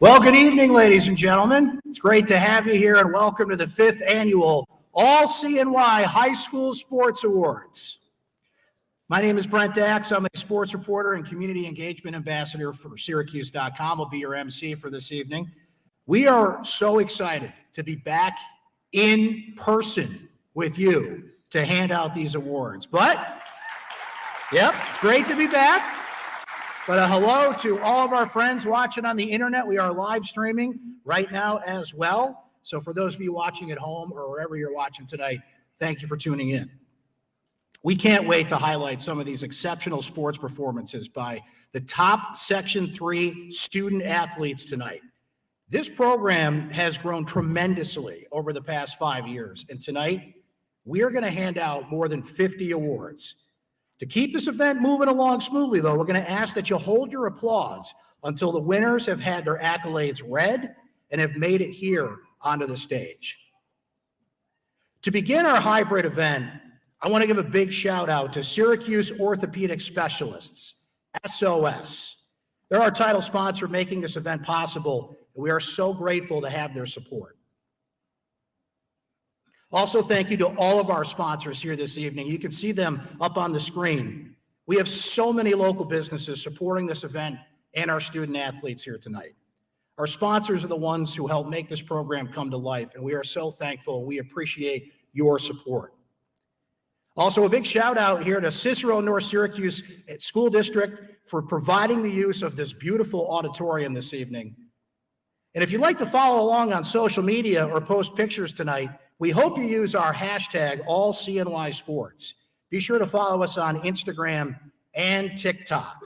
Well, good evening, ladies and gentlemen. It's great to have you here, and welcome to the 5th annual All-CNY High School Sports Awards. My name is Brent Dax. I'm a sports reporter and community engagement ambassador for syracuse.com. I'll be your MC for this evening. We are so excited to be back in person with you to hand out these awards. It's great to be back. But a hello to all of our friends watching on the internet. We are live streaming right now as well. So for those of you watching at home or wherever you're watching tonight, thank you for tuning in. We can't wait to highlight some of these exceptional sports performances by the top Section 3 student athletes tonight. This program has grown tremendously over the past 5 years, and tonight we are going to hand out more than 50 awards. To keep this event moving along smoothly, though, we're going to ask that you hold your applause until the winners have had their accolades read and have made it here onto the stage. To begin our hybrid event, I want to give a big shout out to Syracuse Orthopedic Specialists, SOS. They're our title sponsor making this event possible, and we are so grateful to have their support. Also, thank you to all of our sponsors here this evening. You can see them up on the screen. We have so many local businesses supporting this event and our student athletes here tonight. Our sponsors are the ones who help make this program come to life, and we are so thankful. We appreciate your support. Also, a big shout out here to Cicero North Syracuse School District for providing the use of this beautiful auditorium this evening. And if you'd like to follow along on social media or post pictures tonight, we hope you use our hashtag All-CNY Sports. Be sure to follow us on Instagram and TikTok.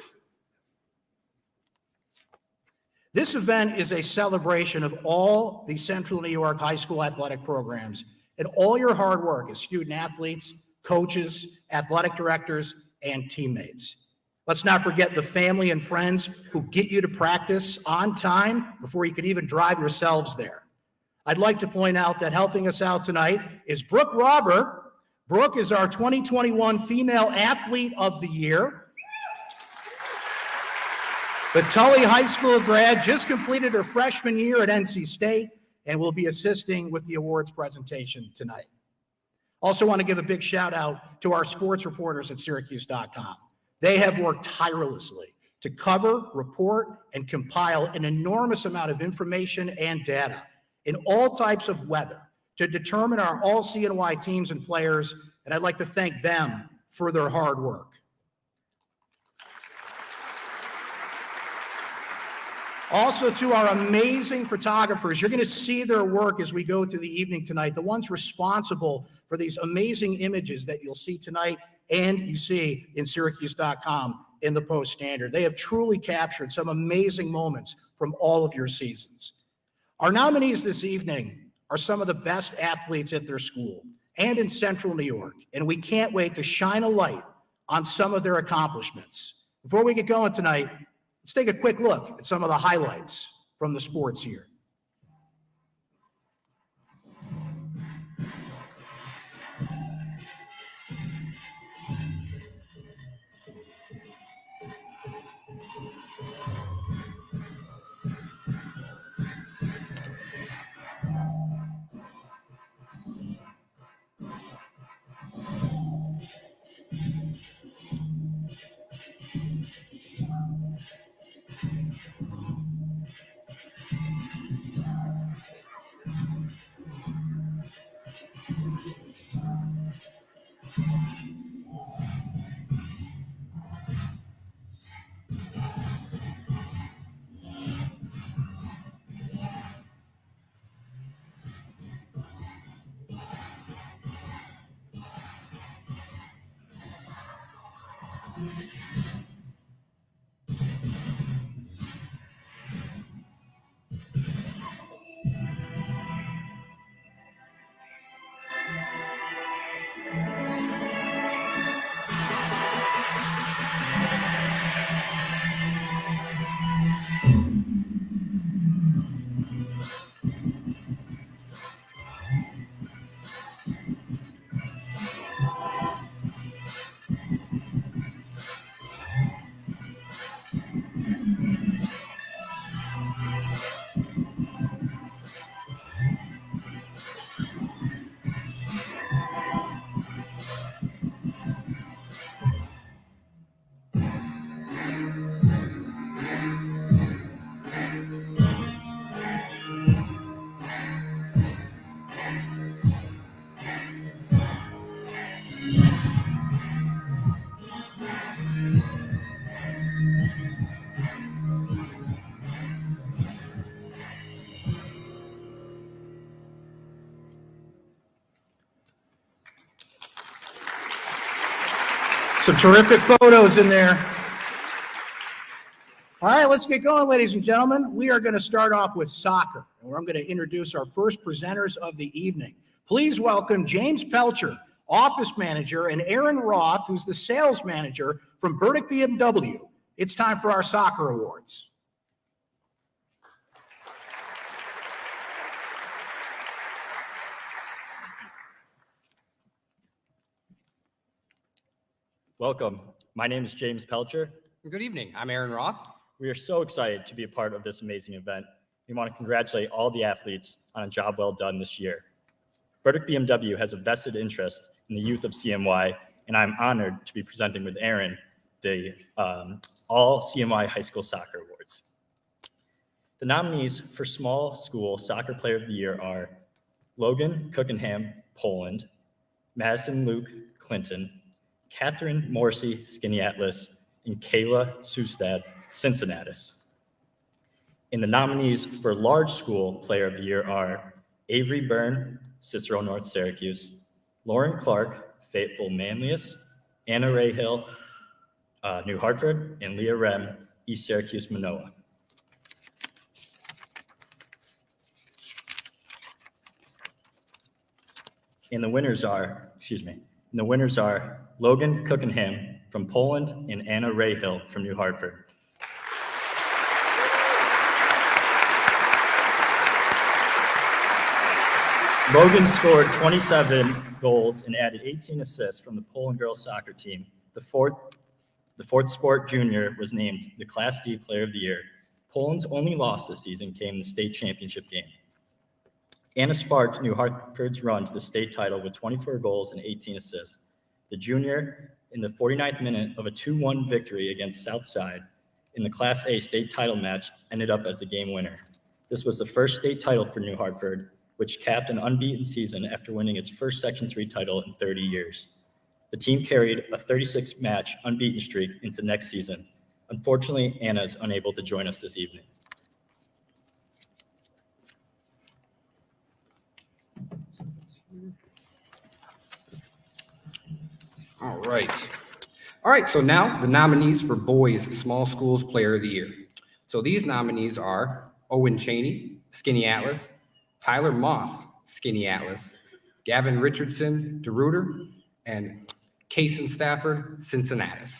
This event is a celebration of all the Central New York high school athletic programs and all your hard work as student athletes, coaches, athletic directors, and teammates. Let's not forget the family and friends who get you to practice on time before you could even drive yourselves there. I'd like to point out that helping us out tonight is Brooke Robert. Brooke is our 2021 Female Athlete of the Year. The Tully High School grad just completed her freshman year at NC State and will be assisting with the awards presentation tonight. Also want to give a big shout out to our sports reporters at syracuse.com. They have worked tirelessly to cover, report, and compile an enormous amount of information and data in all types of weather to determine our All-CNY teams and players, and I'd like to thank them for their hard work. Also to our amazing photographers, you're going to see their work as we go through the evening tonight, the ones responsible for these amazing images that you'll see tonight and you see in syracuse.com in the Post Standard. They have truly captured some amazing moments from all of your seasons. Our nominees this evening are some of the best athletes at their school and in Central New York, and we can't wait to shine a light on some of their accomplishments. Before we get going tonight, let's take a quick look at some of the highlights from the sports year. Some terrific photos in there. All right, let's get going, ladies and gentlemen. We are going to start off with soccer, and I'm going to introduce our first presenters of the evening. Please welcome James Pelcher, office manager, and Aaron Roth, who's the sales manager from Burdick BMW. It's time for our soccer awards. Welcome. My name is James Pelcher. Good evening. I'm Aaron Roth. We are so excited to be a part of this amazing event. We want to congratulate all the athletes on a job well done this year. Burdick BMW has a vested interest in the youth of CNY, and I'm honored to be presenting with Aaron the All-CNY High School Soccer Awards. The nominees for Small School Soccer Player of the Year are Logan Cookenham, Poland, Madison Luke Clinton, Catherine Morrissey, Skinny Atlas, and Kayla Sustad, Cincinnati. And the nominees for Large School Player of the Year are Avery Byrne, Cicero North Syracuse, Lauren Clark, Fayetteville Manlius, Anna Ray Hill, New Hartford, and Leah Rem, East Syracuse Manoa. And the winners are Logan Cookenham from Poland and Anna Rayhill from New Hartford. Logan scored 27 goals and added 18 assists from the Poland girls soccer team. The fourth sport junior was named the Class D Player of the Year. Poland's only loss this season came in the state championship game. Anna sparked New Hartford's run to the state title with 24 goals and 18 assists. The junior, in the 49th minute of a 2-1 victory against Southside in the Class A state title match, ended up as the game winner. This was the first state title for New Hartford, which capped an unbeaten season after winning its first Section 3 title in 30 years. The team carried a 36-match unbeaten streak into next season. Unfortunately, Anna is unable to join us this evening. All right, so now the nominees for Boys Small Schools Player of the Year. So these nominees are Owen Cheney, Skinny Atlas, Tyler Moss, Skinny Atlas, Gavin Richardson, DeRuiter, and Kason Stafford, Cincinnati.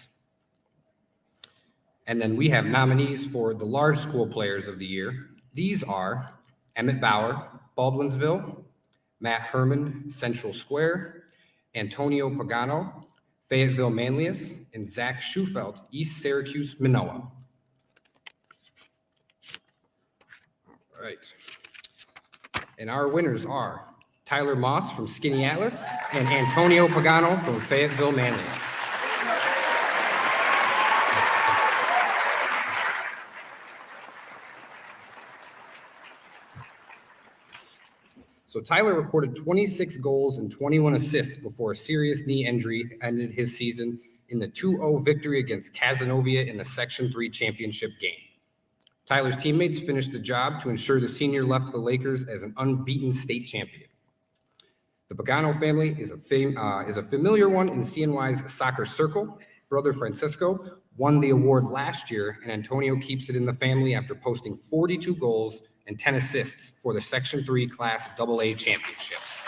And then we have nominees for the Large School Players of the Year. These are Emmett Bauer, Baldwinsville, Matt Herman, Central Square, Antonio Pagano, Fayetteville Manlius, and Zach Schufelt, East Syracuse Manoa. All right. And our winners are Tyler Moss from Skinny Atlas and Antonio Pagano from Fayetteville Manlius. So Tyler recorded 26 goals and 21 assists before a serious knee injury ended his season in the 2-0 victory against Cazenovia in the Section 3 championship game. Tyler's teammates finished the job to ensure the senior left the Lakers as an unbeaten state champion. The Pagano family is a familiar one in CNY's soccer circle. Brother Francisco won the award last year, and Antonio keeps it in the family after posting 42 goals and 10 assists for the Section 3 Class AA championships.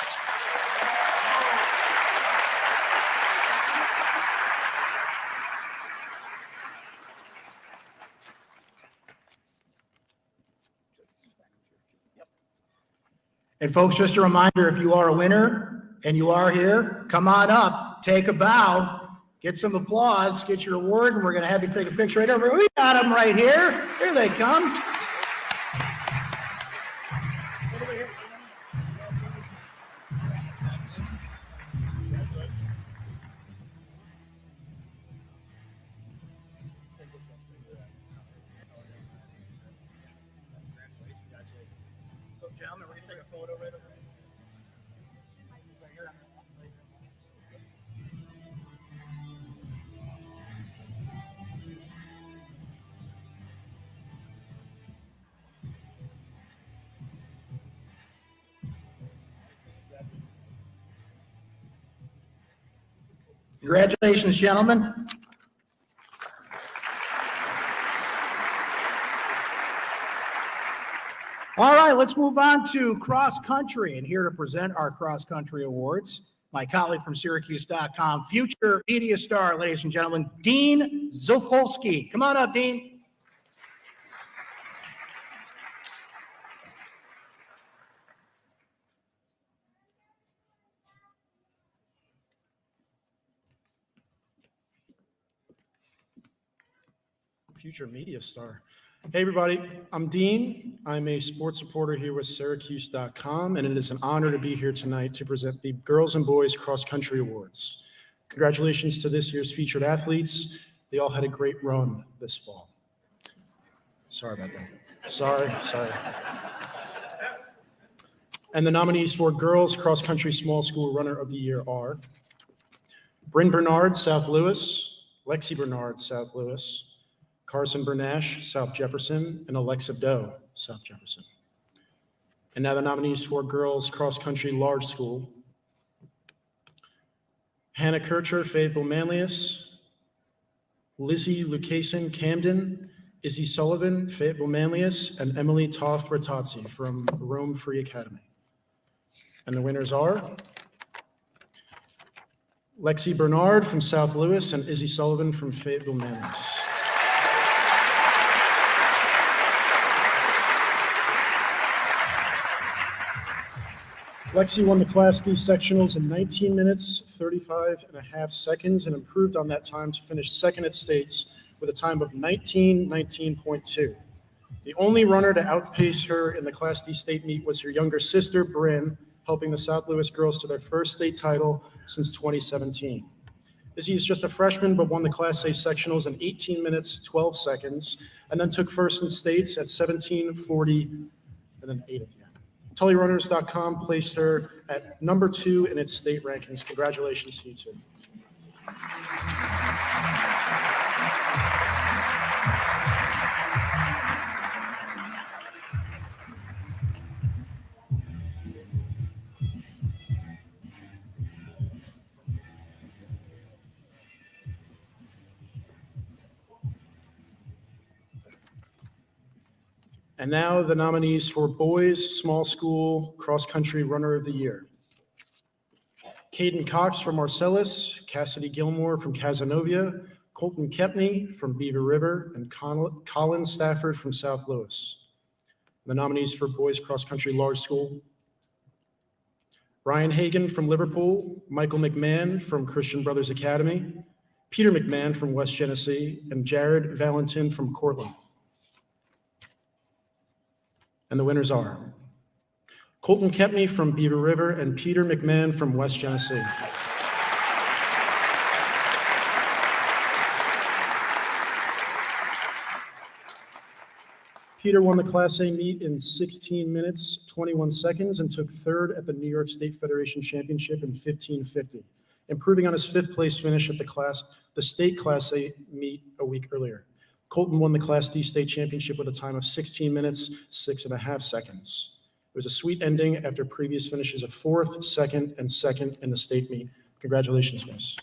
And folks, just a reminder, if you are a winner and you are here, come on up, take a bow, get some applause, get your award, and we're going to have you take a picture right over. We got them right here. Here they come. Gentlemen, we're going to take a photo right over here. Congratulations, gentlemen. All right, let's move on to cross country. And here to present our cross country awards, my colleague from syracuse.com, future media star, ladies and gentlemen, Dean Zofulski. Come on up, Dean. Future media star. Hey everybody, I'm Dean. I'm a sports reporter here with syracuse.com, and it is an honor to be here tonight to present the Girls and Boys Cross Country Awards. Congratulations to this year's featured athletes. They all had a great run this fall. Sorry about that. Sorry. And the nominees for Girls Cross Country Small School Runner of the Year are Bryn Bernard, South Louis, Lexi Bernard, South Louis, Carson Bernash, South Jefferson, and Alexa Doe, South Jefferson. And now the nominees for Girls Cross Country Large School. Hannah Kircher, Fayetteville Manlius, Lizzie Lucasen, Camden, Izzy Sullivan, Fayetteville Manlius, and Emily Toth Ratazzi from Rome Free Academy. And the winners are Lexi Bernard from South Louis and Izzy Sullivan from Fayetteville Manlius. Lexi won the Class D sectionals in 19 minutes, 35 and a half seconds, and improved on that time to finish second at states with a time of 19:19.2. The only runner to outpace her in the Class D state meet was her younger sister, Bryn, helping the South Louis girls to their first state title since 2017. Izzy is just a freshman, but won the Class A sectionals in 18 minutes, 12 seconds, and then took first in states at 17:40 and then 8 at the end. TullyRunners.com placed her at number 2 in its state rankings. Congratulations to you two. And now the nominees for Boys Small School Cross Country Runner of the Year. Caden Cox from Marcellus, Cassidy Gilmore from Cazenovia, Colton Kepney from Beaver River, and Colin Stafford from South Louis. The nominees for Boys Cross Country Large School. Ryan Hagan from Liverpool, Michael McMahon from Christian Brothers Academy, Peter McMahon from West Genesee, and Jared Valentin from Cortland. And the winners are Colton Kepney from Beaver River and Peter McMahon from West Genesee. Peter won the Class A meet in 16 minutes, 21 seconds, and took third at the New York State Federation Championship in 15:50, improving on his fifth place finish at the state Class A meet a week earlier. Colton won the Class D state championship with a time of 16 minutes, 6.5 seconds. It was a sweet ending after previous finishes of fourth, second, and second in the state meet. Congratulations, guys.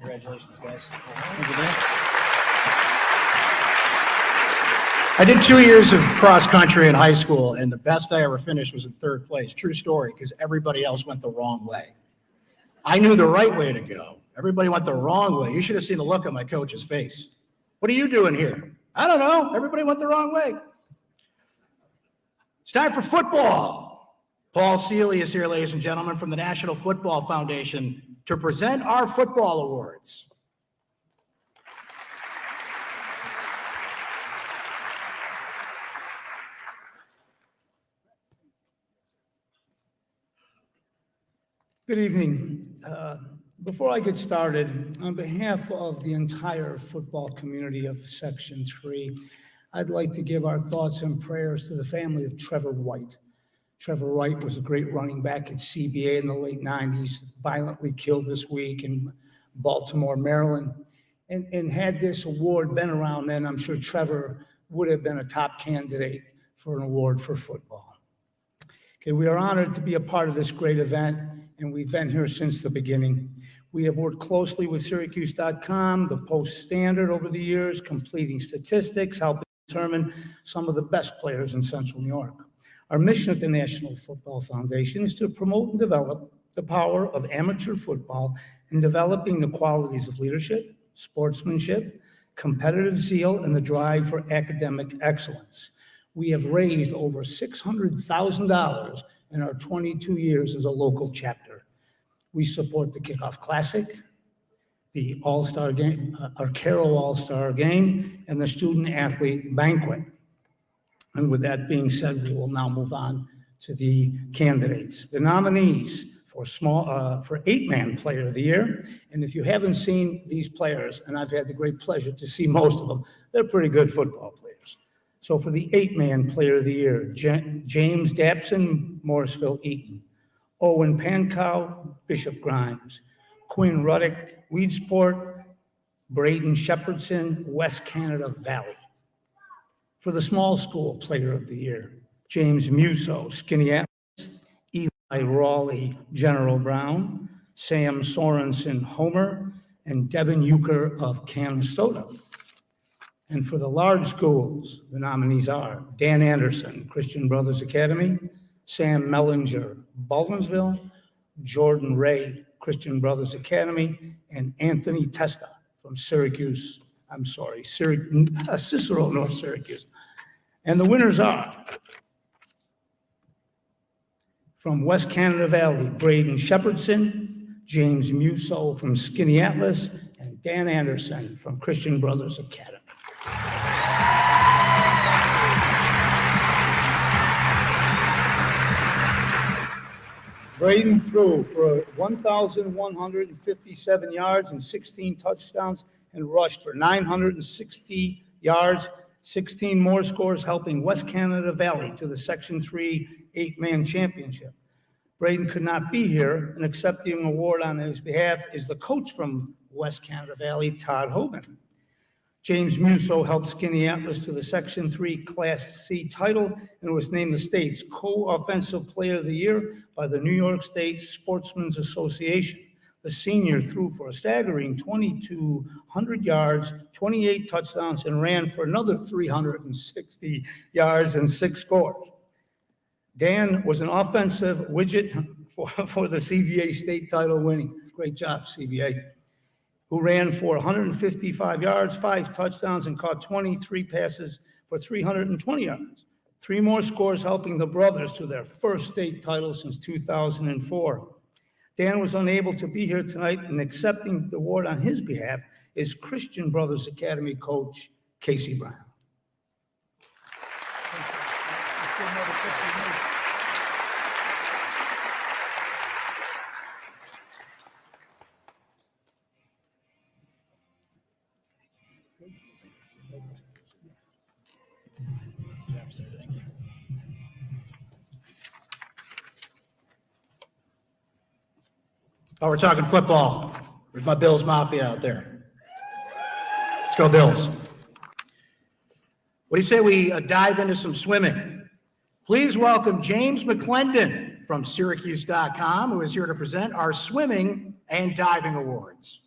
Congratulations, guys. Thank you, Dan. I did 2 years of cross country in high school, and the best I ever finished was in third place. True story, because everybody else went the wrong way. I knew the right way to go. Everybody went the wrong way. You should have seen the look on my coach's face. What are you doing here? I don't know. Everybody went the wrong way. It's time for football. Paul Seeley is here, ladies and gentlemen, from the National Football Foundation to present our football awards. Good evening. Before I get started, on behalf of the entire football community of Section 3, I'd like to give our thoughts and prayers to the family of Trevor White. Trevor White was a great running back at CBA in the late 90s, violently killed this week in Baltimore, Maryland. And had this award been around then, I'm sure Trevor would have been a top candidate for an award for football. Okay, we are honored to be a part of this great event, and we've been here since the beginning. We have worked closely with syracuse.com, the Post Standard over the years, completing statistics, helping determine some of the best players in Central New York. Our mission at the National Football Foundation is to promote and develop the power of amateur football in developing the qualities of leadership, sportsmanship, competitive zeal, and the drive for academic excellence. We have raised over $600,000 in our 22 years as a local chapter. We support the Kickoff Classic, the All-Star Game, our Carroll All-Star Game, and the Student Athlete Banquet. And with that being said, we will now move on to the candidates. The nominees for 8-man Player of the Year. And if you haven't seen these players, and I've had the great pleasure to see most of them, they're pretty good football players. So for the 8-man Player of the Year, James Dabson, Morrisville Eaton, Owen Pankow, Bishop Grimes, Quinn Ruddick, Weedsport, Braden Shepherdson, West Canada Valley. For the small school Player of the Year, James Musso, Skinnyatt, Eli Raleigh, General Brown, Sam Sorensen, Homer, and Devin Euchre of Canastota. And for the large schools, the nominees are Dan Anderson, Christian Brothers Academy, Sam Mellinger, Baldwinsville, Jordan Ray, Christian Brothers Academy, and Anthony Testa from Cicero, North Syracuse. And the winners are from West Canada Valley, Braden Shepherdson, James Musso from Skinny Atlas, and Dan Anderson from Christian Brothers Academy. Braden threw for 1,157 yards and 16 touchdowns and rushed for 960 yards, 16 more scores, helping West Canada Valley to the Section 3 8-man championship. Braden could not be here, and accepting an award on his behalf is the coach from West Canada Valley, Todd Hoban. James Musso helped Skinny Atlas to the Section 3 Class C title and was named the state's co-offensive player of the year by the New York State Sportsmen's Association. The senior threw for a staggering 2,200 yards, 28 touchdowns, and ran for another 360 yards and 6 scores. Dan was an offensive widget for the CBA state title winning. Great job, CBA. Who ran for 155 yards, 5 touchdowns, and caught 23 passes for 320 yards. 3 more scores, helping the brothers to their first state title since 2004. Dan was unable to be here tonight, and accepting the award on his behalf is Christian Brothers Academy coach Casey Brown. Oh, we're talking football. There's my Bills Mafia out there. Let's go Bills. What do you say we dive into some swimming? Please welcome James McClendon from syracuse.com, who is here to present our swimming and diving awards.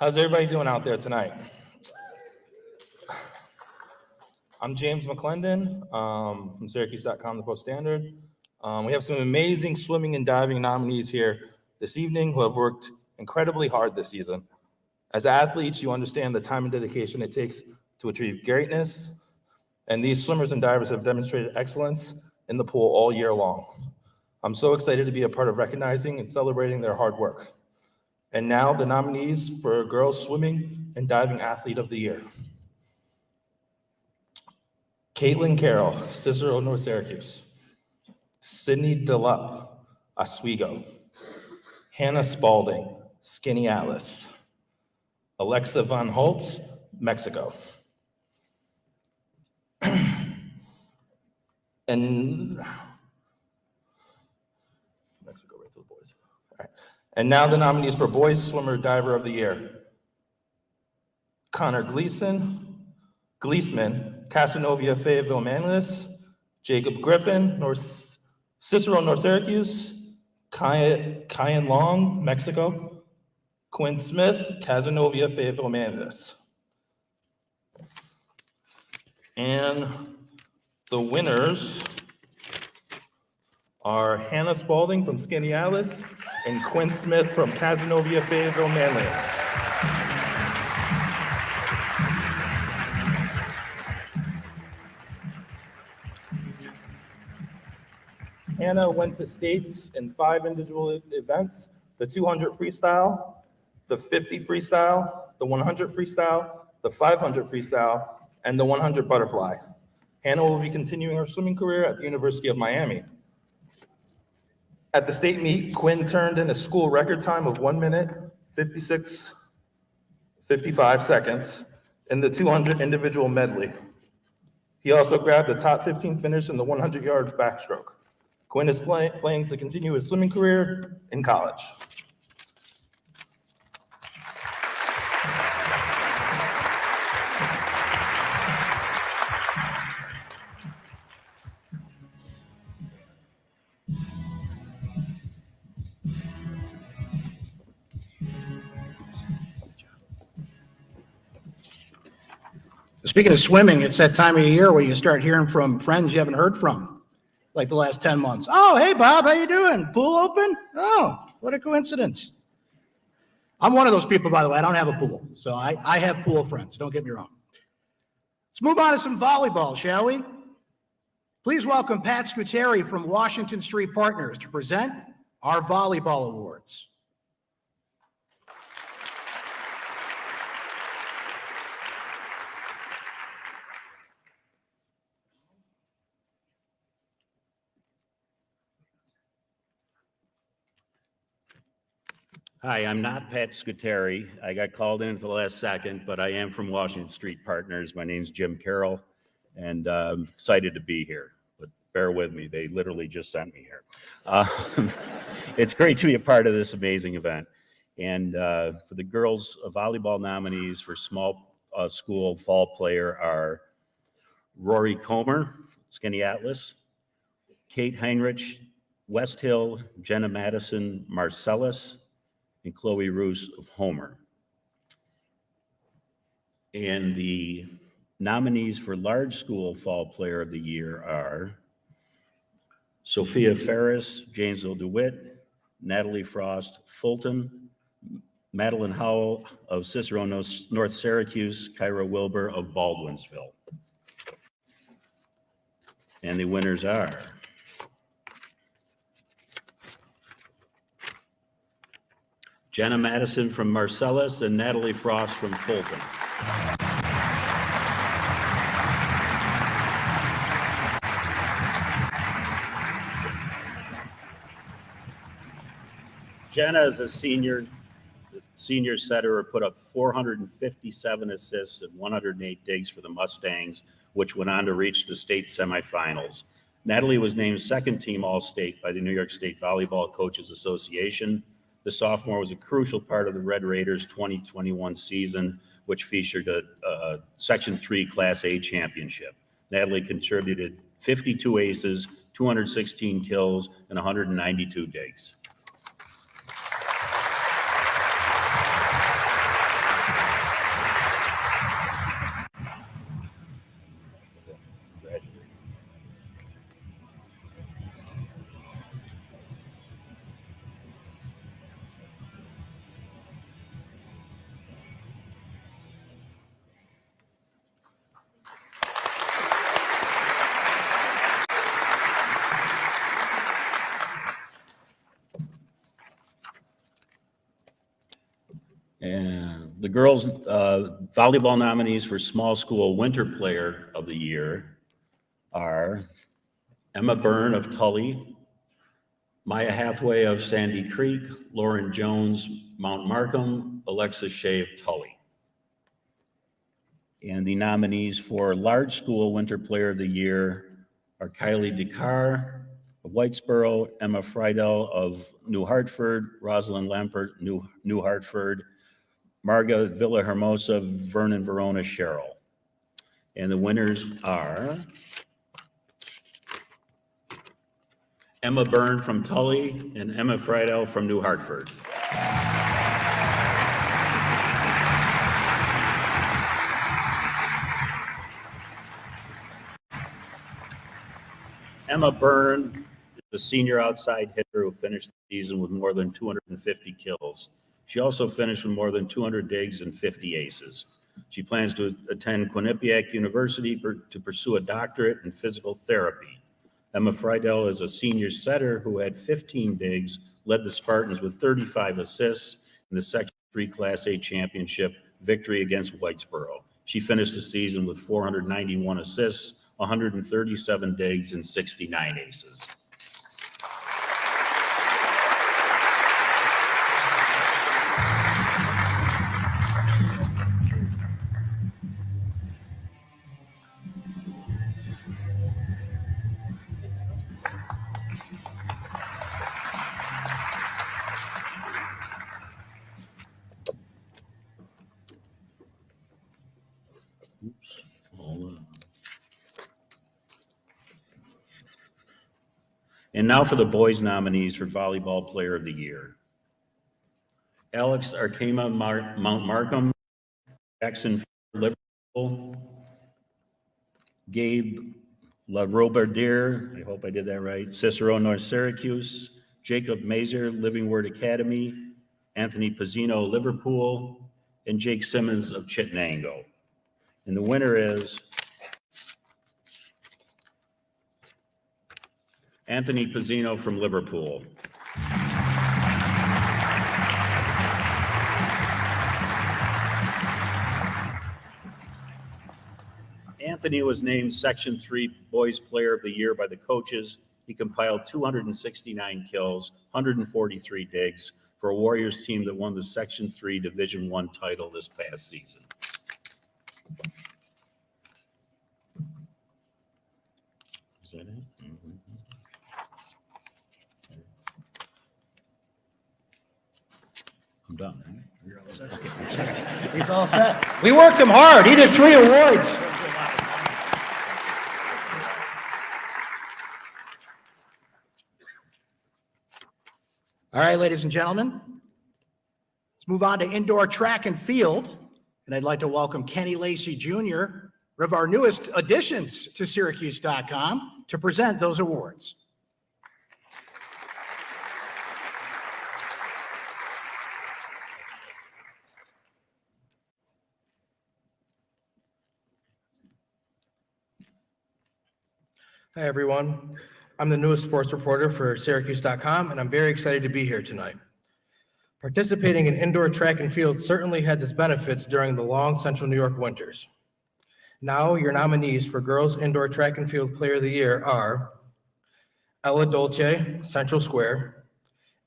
How's everybody doing out there tonight? I'm James McClendon from syracuse.com, the Post Standard. We have some amazing swimming and diving nominees here this evening who have worked incredibly hard this season. As athletes, you understand the time and dedication it takes to achieve greatness, and these swimmers and divers have demonstrated excellence in the pool all year long. I'm so excited to be a part of recognizing and celebrating their hard work. And now the nominees for Girls Swimming and Diving Athlete of the Year. Caitlin Carroll, Cicero, North Syracuse. Sydney DeLupp, Oswego. Hannah Spalding, Skinny Atlas. Alexa Von Holtz, Mexico. And Mexico, right to the boys. All right. And now the nominees for Boys Swimmer Diver of the Year. Connor Gleesman, Casanova Fayetteville Manlius, Jacob Griffin, Cicero, North Syracuse, Kyan Long, Mexico, Quinn Smith, Casanova Fayetteville Manlius. And the winners are Hannah Spalding from Skinny Atlas and Quinn Smith from Casanova Fayetteville Manlius. Hannah went to states in 5 individual events: the 200 freestyle, the 50 freestyle, the 100 freestyle, the 500 freestyle, and the 100 butterfly. Hannah will be continuing her swimming career at the University of Miami. At the state meet, Quinn turned in a school record time of 1 minute, 55 seconds in the 200 individual medley. He also grabbed a top 15 finish in the 100-yard backstroke. Quinn is planning to continue his swimming career in college. Speaking of swimming, it's that time of the year where you start hearing from friends you haven't heard from, like the last 10 months. Oh, hey, Bob, how you doing? Pool open? Oh, what a coincidence. I'm one of those people, by the way. I don't have a pool, so I have pool friends. Don't get me wrong. Let's move on to some volleyball, shall we? Please welcome Pat Scuteri from Washington Street Partners to present our volleyball awards. Hi, I'm not Pat Scuteri. I got called in at the last second, but I am from Washington Street Partners. My name's Jim Carroll, and I'm excited to be here. But bear with me, they literally just sent me here. It's great to be a part of this amazing event. And for the girls volleyball nominees for small school fall player are Rory Comer, Skinny Atlas, Kate Heinrich, West Hill, Jenna Madison, Marcellus, and Chloe Roos of Homer. And the nominees for large school fall player of the year are Sophia Ferris, Janesville DeWitt, Natalie Frost, Fulton, Madeline Howell of Cicero, North Syracuse, Kyra Wilbur of Baldwinsville. And the winners are Jenna Madison from Marcellus and Natalie Frost from Fulton. Jenna is a senior setter who put up 457 assists and 108 digs for the Mustangs, which went on to reach the state semifinals. Natalie was named second team All-State by the New York State Volleyball Coaches Association. The sophomore was a crucial part of the Red Raiders 2021 season, which featured a Section 3 Class A championship. Natalie contributed 52 aces, 216 kills, and 192 digs. And the girls' volleyball nominees for Small School Winter Player of the Year are Emma Byrne of Tully, Maya Hathaway of Sandy Creek, Lauren Jones, Mount Markham, Alexa Shea of Tully. And the nominees for Large School Winter Player of the Year are Kylie DeCar of Whitesboro, Emma Friedel of New Hartford, Rosalind Lampert, New Hartford, Marga Villahermosa, Vernon Verona, Sherrill. And the winners are Emma Byrne from Tully and Emma Friedel from New Hartford. Emma Byrne is a senior outside hitter who finished the season with more than 250 kills. She also finished with more than 200 digs and 50 aces. She plans to attend Quinnipiac University to pursue a doctorate in physical therapy. Emma Friedel is a senior setter who had 15 digs, led the Spartans with 35 assists in the Section 3 Class A championship victory against Whitesboro. She finished the season with 491 assists, 137 digs, and 69 aces. And now for the boys' nominees for Volleyball Player of the Year. Alex Arkema, Mount Markham, Jackson, Liverpool, Gabe LaRoberdier, I hope I did that right, Cicero, North Syracuse, Jacob Mazer, Living Word Academy, Anthony Pizzino, Liverpool, and Jake Simmons of Chittenango. And the winner is Anthony Pizzino from Liverpool. Anthony was named Section 3 Boys Player of the Year by the coaches. He compiled 269 kills, 143 digs for a Warriors team that won the Section 3 Division I title this past season. Is that it? Mm-hmm. I'm done, right? You're all set. Okay. He's all set. We worked him hard. He did 3 awards. All right, ladies and gentlemen, let's move on to indoor track and field. And I'd like to welcome Kenny Lacey Jr., one of our newest additions to syracuse.com, to present those awards. Hi, everyone. I'm the newest sports reporter for syracuse.com, and I'm very excited to be here tonight. Participating in indoor track and field certainly has its benefits during the long Central New York winters. Now, your nominees for Girls Indoor Track and Field Player of the Year are Ella Dolce, Central Square,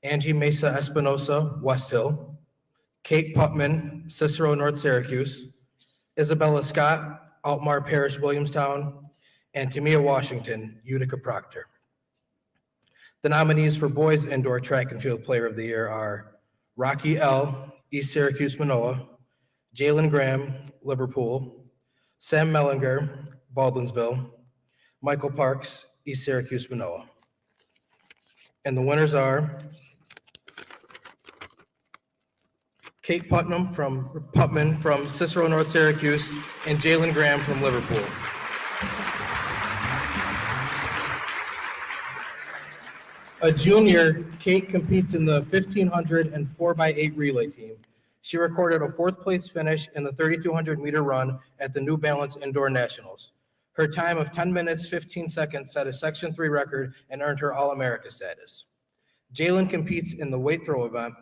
Angie Mesa Espinosa, West Hill, Kate Putman, Cicero, North Syracuse, Isabella Scott, Altmar Parish, Williamstown, and Tamia Washington, Utica Proctor. The nominees for Boys Indoor Track and Field Player of the Year are Rocky L., East Syracuse, Manoa, Jalen Graham, Liverpool, Sam Mellinger, Baldwinsville, Michael Parks, East Syracuse, Manoa. And the winners are Kate Putman from Cicero, North Syracuse, and Jalen Graham from Liverpool. A junior, Kate competes in the 1500 and 4x8 relay team. She recorded a 4th place finish in the 3200 meter run at the New Balance Indoor Nationals. Her time of 10 minutes, 15 seconds set a Section 3 record and earned her All-America status. Jalen competes in the weight throw event.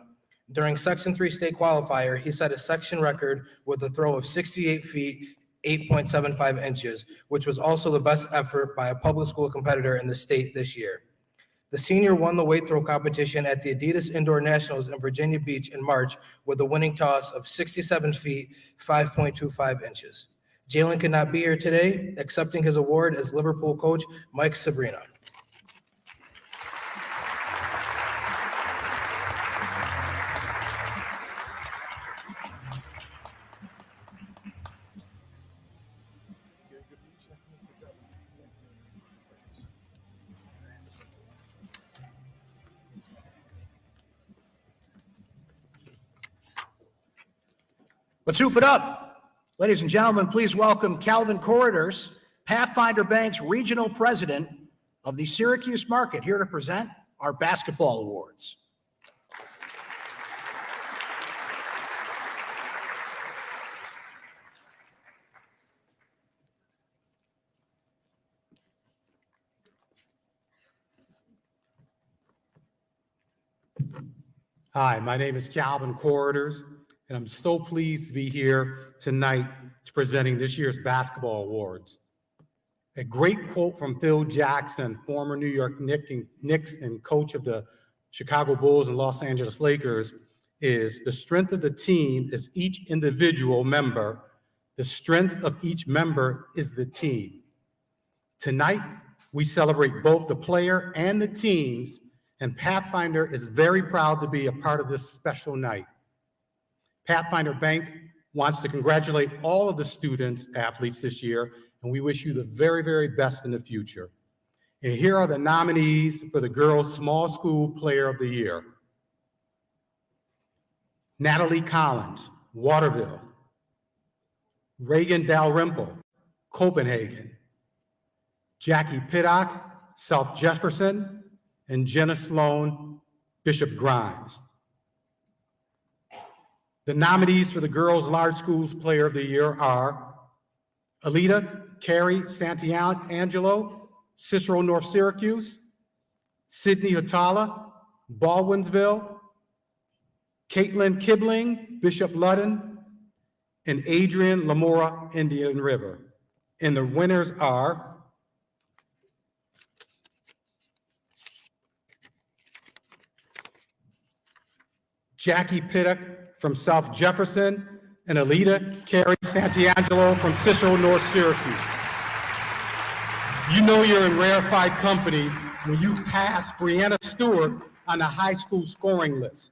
During Section 3 state qualifier, he set a section record with a throw of 68 feet, 8.75 inches, which was also the best effort by a public school competitor in the state this year. The senior won the weight throw competition at the Adidas Indoor Nationals in Virginia Beach in March with a winning toss of 67 feet, 5.25 inches. Jalen could not be here today, accepting his award as Liverpool coach Mike Sabrina. Let's hoop it up. Ladies and gentlemen, please welcome Calvin Corridors, Pathfinder Bank's regional president of the Syracuse market, here to present our basketball awards. Hi, my name is Calvin Corridors, and I'm so pleased to be here tonight presenting this year's basketball awards. A great quote from Phil Jackson, former New York Knicks and coach of the Chicago Bulls and Los Angeles Lakers, is the strength of the team is each individual member. The strength of each member is the team. Tonight, we celebrate both the player and the teams, and Pathfinder is very proud to be a part of this special night. Pathfinder Bank wants to congratulate all of the students, athletes this year, and we wish you the very, very best in the future. And here are the nominees for the Girls Small School Player of the Year. Natalie Collins, Waterville. Reagan Dalrymple, Copenhagen. Jackie Pittock, South Jefferson, and Jenna Sloan, Bishop Grimes. The nominees for the Girls Large Schools Player of the Year are Alita Carey Santiangelo, Cicero North Syracuse, Sydney Hatala, Baldwinsville, Caitlin Kibling, Bishop Ludden, and Adrian Lamora, Indian River. And the winners are Jackie Pittock from South Jefferson and Alita Carey Santiangelo from Cicero North Syracuse. You know you're in rarefied company when you pass Brianna Stewart on the high school scoring list.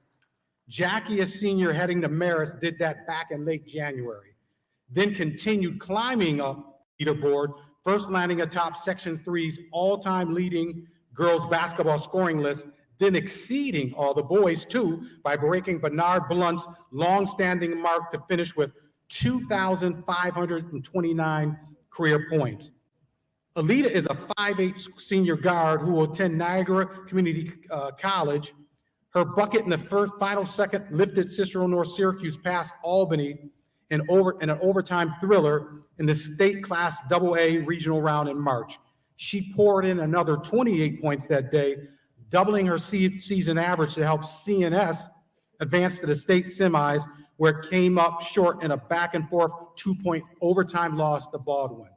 Jackie, a senior heading to Marist, did that back in late January, then continued climbing up the leaderboard, first landing atop Section 3's all-time leading girls basketball scoring list, then exceeding all the boys too by breaking Bernard Blunt's long-standing mark to finish with 2,529 career points. Alita is a 5'8" senior guard who will attend Niagara Community College. Her bucket in the final second lifted Cicero North Syracuse past Albany in an overtime thriller in the state class AA regional round in March. She poured in another 28 points that day, doubling her season average to help CNS advance to the state semis, where it came up short in a back-and-forth 2-point overtime loss to Baldwin.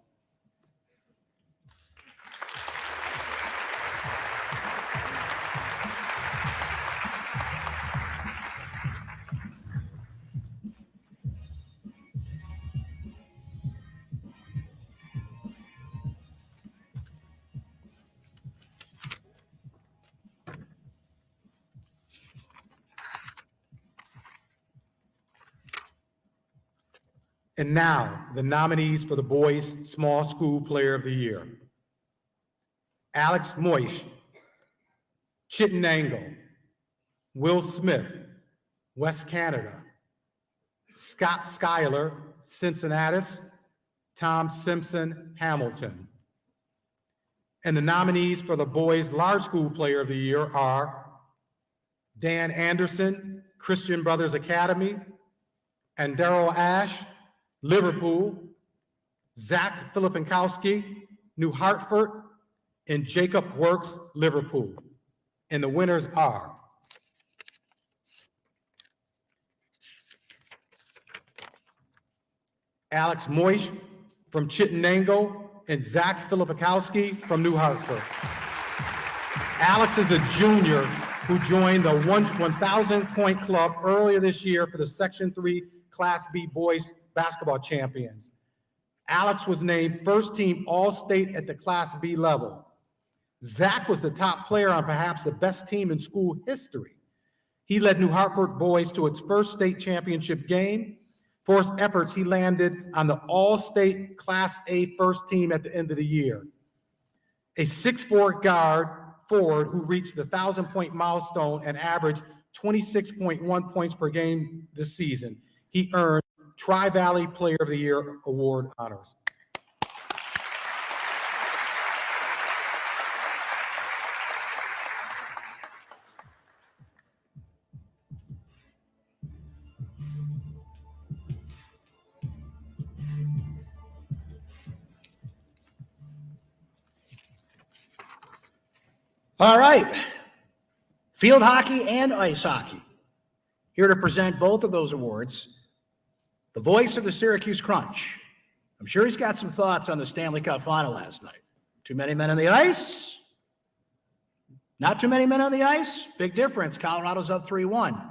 And now, the nominees for the Boys Small School Player of the Year. Alex Moish, Chittenango. Will Smith, West Canada. Scott Schuyler, Cincinnati. Tom Simpson, Hamilton. And the nominees for the Boys Large School Player of the Year are Dan Anderson, Christian Brothers Academy, and Daryl Ash, Liverpool, Zach Filipinkowski, New Hartford, and Jacob Works, Liverpool. And the winners are Alex Moish from Chittenango, and Zach Filipakowski from New Hartford. Alex is a junior who joined the 1,000-point club earlier this year for the Section 3 Class B boys basketball champions. Alex was named first team All-State at the Class B level. Zach was the top player on perhaps the best team in school history. He led New Hartford boys to its first state championship game. For his efforts, he landed on the All-State Class A first team at the end of the year. A 6'4" guard forward who reached the 1,000-point milestone and averaged 26.1 points per game this season. He earned Tri-Valley Player of the Year award honors. All right. Field hockey and ice hockey. Here to present both of those awards, the voice of the Syracuse Crunch. I'm sure he's got some thoughts on the Stanley Cup final last night. Too many men on the ice? Not too many men on the ice? Big difference. Colorado's up 3-1.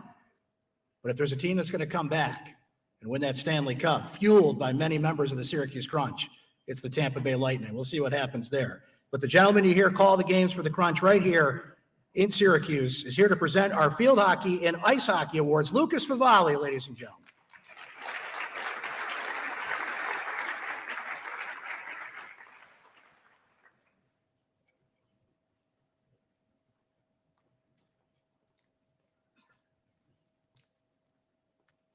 But if there's a team that's going to come back and win that Stanley Cup, fueled by many members of the Syracuse Crunch, it's the Tampa Bay Lightning. We'll see what happens there. But the gentleman you hear call the games for the Crunch right here in Syracuse is here to present our field hockey and ice hockey awards. Lucas Favali, ladies and gentlemen.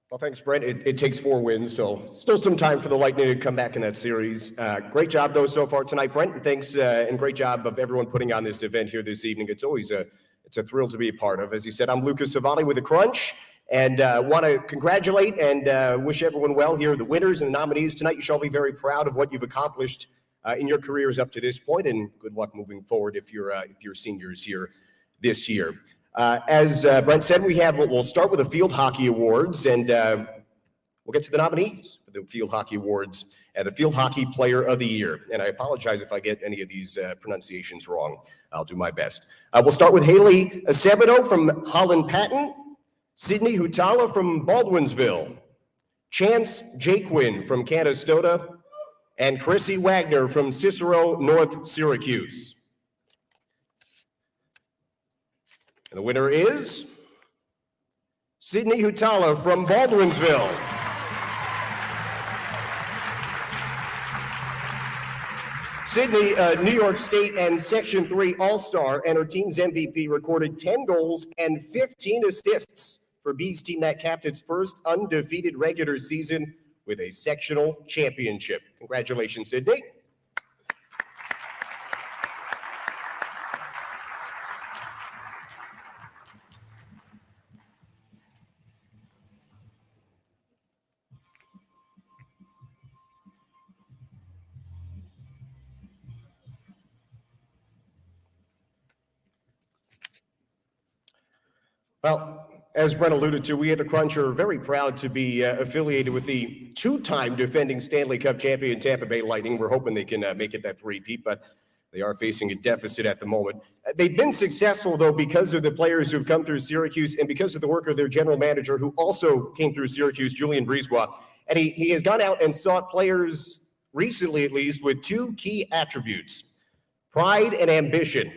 Well, thanks, Brent. It takes 4 wins, so still some time for the Lightning to come back in that series. Great job, though, so far tonight, Brent. And thanks, and great job of everyone putting on this event here this evening. It's always a thrill to be a part of. As you said, I'm Lucas Savali with the Crunch, and want to congratulate and wish everyone well here. The winners and the nominees tonight. You should all be very proud of what you've accomplished in your careers up to this point, and good luck moving forward if you're seniors here this year. As Brent said, we'll start with the Field Hockey Awards, and we'll get to the nominees for the Field Hockey Awards and the Field Hockey Player of the Year. And I apologize if I get any of these pronunciations wrong. I'll do my best. We'll start with Haley Acevedo from Holland Patton, Sydney Hutala from Baldwinsville, Chance Jaquin from Canastota, and Chrissy Wagner from Cicero, North Syracuse. And the winner is Sydney Hutala from Baldwinsville. Sydney, New York State and Section 3 All-Star, and her team's MVP, recorded 10 goals and 15 assists for B's team that capped its first undefeated regular season with a sectional championship. Congratulations, Sydney. Well, as Brent alluded to, we at the Crunch are very proud to be affiliated with the 2-time defending Stanley Cup champion Tampa Bay Lightning. We're hoping they can make it that 3-peat, but they are facing a deficit at the moment. They've been successful, though, because of the players who've come through Syracuse and because of the work of their general manager, who also came through Syracuse, Julian Brisebois. And he has gone out and sought players, recently at least, with 2 key attributes: pride and ambition.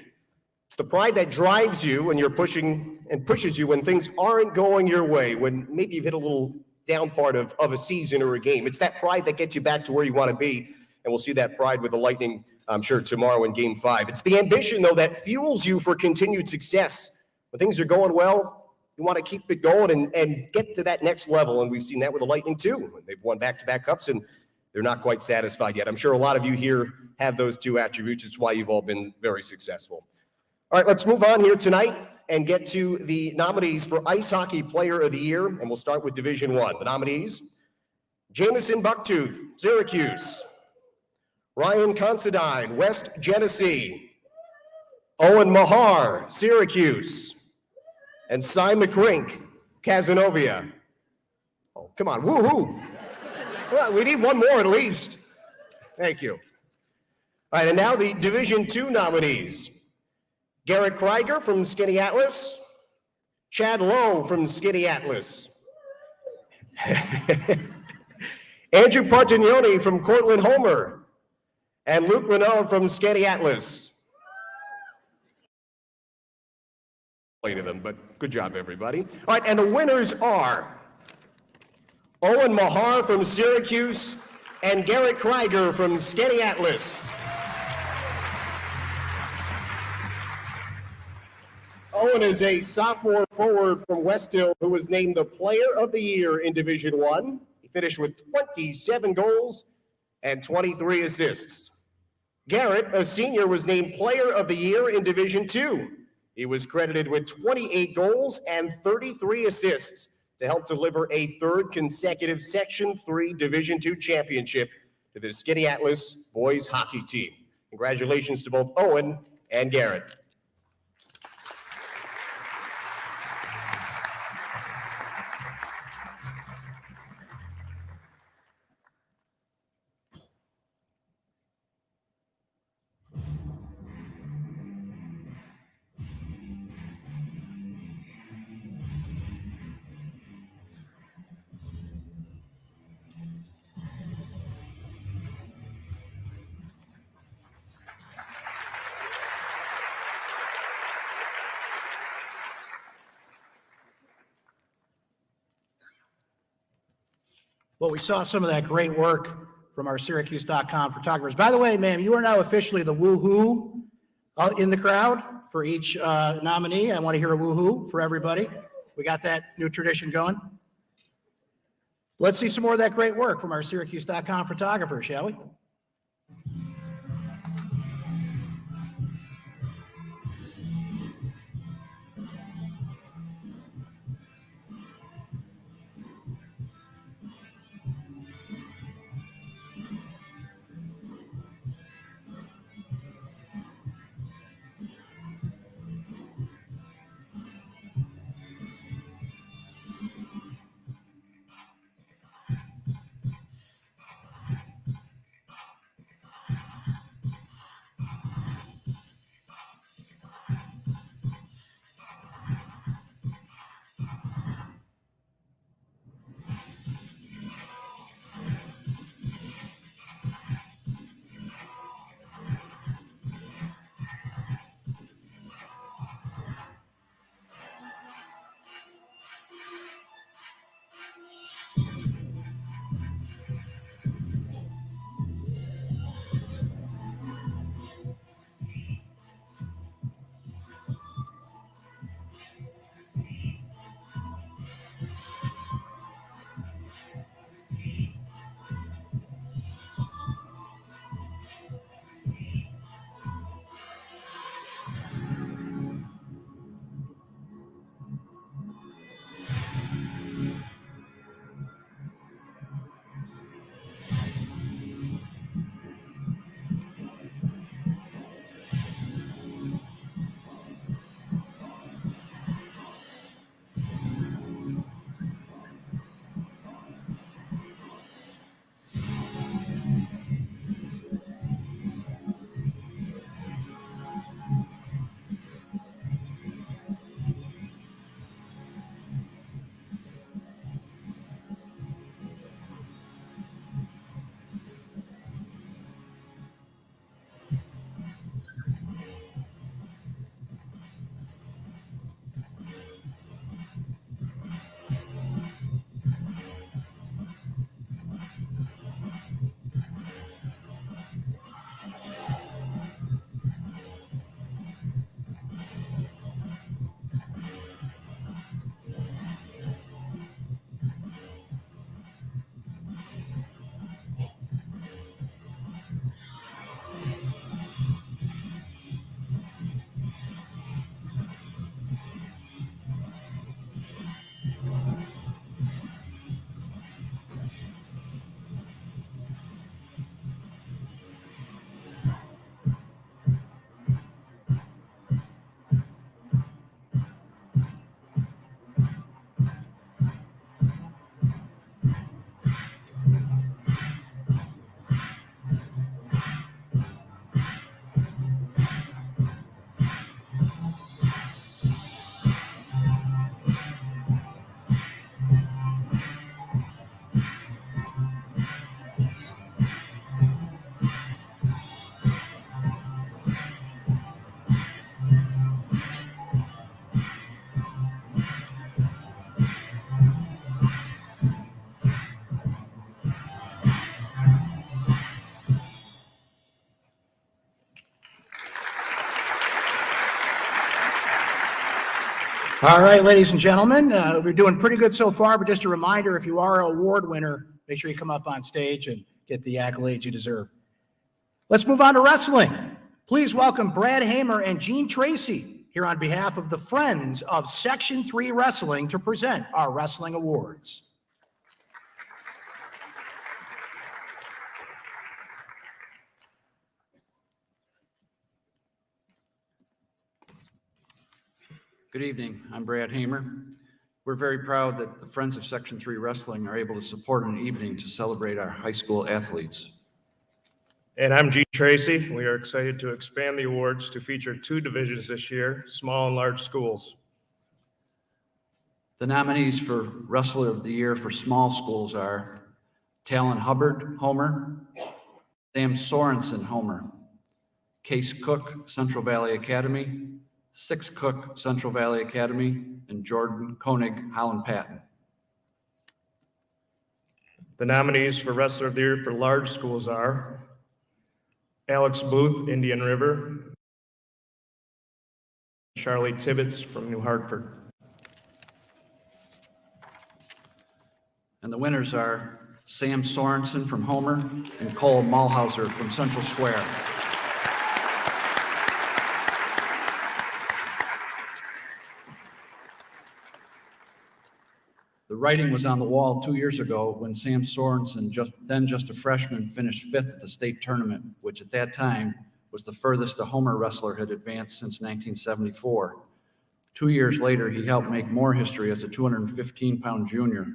It's the pride that drives you when you're pushing and pushes you when things aren't going your way, when maybe you've hit a little down part of a season or a game. It's that pride that gets you back to where you want to be, and we'll see that pride with the Lightning, I'm sure, tomorrow in Game 5. It's the ambition, though, that fuels you for continued success. When things are going well, you want to keep it going and get to that next level, and we've seen that with the Lightning, too. They've won back-to-back cups, and they're not quite satisfied yet. I'm sure a lot of you here have those 2 attributes. It's why you've all been very successful. All right, let's move on here tonight and get to the nominees for Ice Hockey Player of the Year, and we'll start with Division I. The nominees: Jamison Bucktooth, Syracuse; Ryan Considine, West Genesee; Owen Mahar, Syracuse; and Cy McCrink, Cazenovia. Oh, come on, woo-hoo. Well, we need one more at least. Thank you. All right, and now the Division II nominees. Garrett Krieger from Skinny Atlas. Chad Lowe from Skinny Atlas. Andrew Partignoni from Cortland Homer. And Luke Renaud from Skinny Atlas. To them, but good job, everybody. All right, and the winners are Owen Mahar from Syracuse and Garrett Krieger from Skinny Atlas. Owen is a sophomore forward from West Hill who was named the Player of the Year in Division I. He finished with 27 goals and 23 assists. Garrett, a senior, was named Player of the Year in Division II. He was credited with 28 goals and 33 assists to help deliver a third consecutive Section 3 Division II championship to the Skinny Atlas boys hockey team. Congratulations to both Owen and Garrett. Well, we saw some of that great work from our syracuse.com photographers. By the way, ma'am, you are now officially the woohoo in the crowd for each nominee. I want to hear a woohoo for everybody. We got that new tradition going. Let's see some more of that great work from our syracuse.com photographers, shall we? All right, ladies and gentlemen, we're doing pretty good so far, but just a reminder, if you are an award winner, make sure you come up on stage and get the accolades you deserve. Let's move on to wrestling. Please welcome Brad Hamer and Gene Tracy here on behalf of the Friends of Section 3 Wrestling to present our wrestling awards. Good evening. I'm Brad Hamer. We're very proud that the Friends of Section 3 Wrestling are able to support an evening to celebrate our high school athletes. And I'm Gene Tracy. We are excited to expand the awards to feature 2 divisions this year, small and large schools. The nominees for Wrestler of the Year for small schools are Talon Hubbard, Homer, Sam Sorensen, Homer, Case Cook, Central Valley Academy, Six Cook, Central Valley Academy, and Jordan Koenig, Holland Patton. The nominees for Wrestler of the Year for large schools are Alex Booth, Indian River, Charlie Tibbetts from New Hartford. And the winners are Sam Sorensen from Homer and Cole Malhauser from Central Square. The writing was on the wall 2 years ago when Sam Sorensen, just a freshman, finished 5th at the state tournament, which at that time was the furthest a Homer wrestler had advanced since 1974. 2 years later, he helped make more history as a 215-pound junior.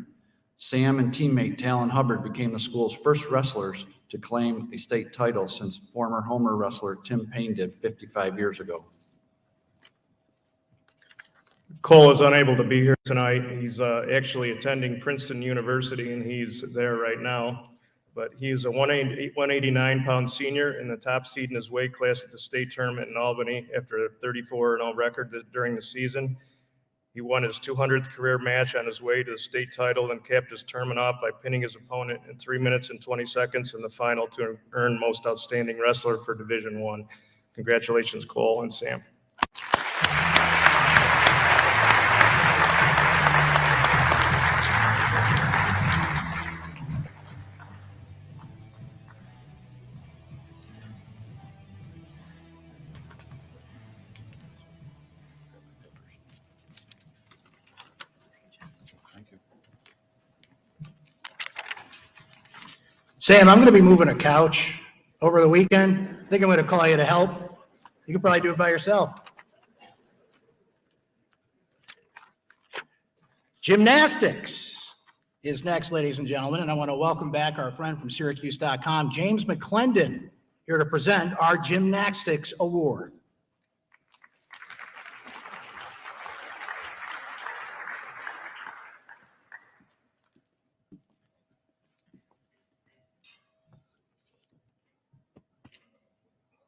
Sam and teammate Talon Hubbard became the school's first wrestlers to claim a state title since former Homer wrestler Tim Payne did 55 years ago. Cole is unable to be here tonight. He's actually attending Princeton University, and he's there right now. But he's a 189-pound senior in the top seed in his weight class at the state tournament in Albany after a 34-0 record during the season. He won his 200th career match on his way to the state title and capped his tournament off by pinning his opponent in 3 minutes and 20 seconds in the final to earn Most Outstanding Wrestler for Division I. Congratulations, Cole and Sam. Sam, I'm going to be moving a couch over the weekend. I think I'm going to call you to help. You could probably do it by yourself. Gymnastics is next, ladies and gentlemen, and I want to welcome back our friend from syracuse.com, James McClendon, here to present our Gymnastics Award.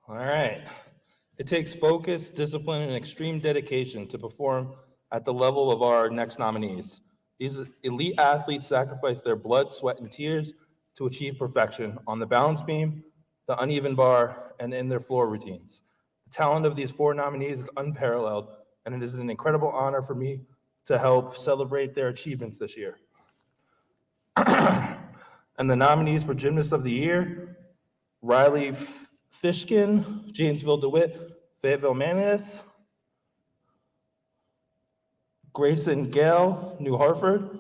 All right. It takes focus, discipline, and extreme dedication to perform at the level of our next nominees. These elite athletes sacrifice their blood, sweat, and tears to achieve perfection on the balance beam, the uneven bar, and in their floor routines. The talent of these 4 nominees is unparalleled, and it is an incredible honor for me to help celebrate their achievements this year. And the nominees for Gymnast of the Year, Riley Fishkin, Jamesville DeWitt, Fayetteville Manlius, Grayson Gale, New Hartford,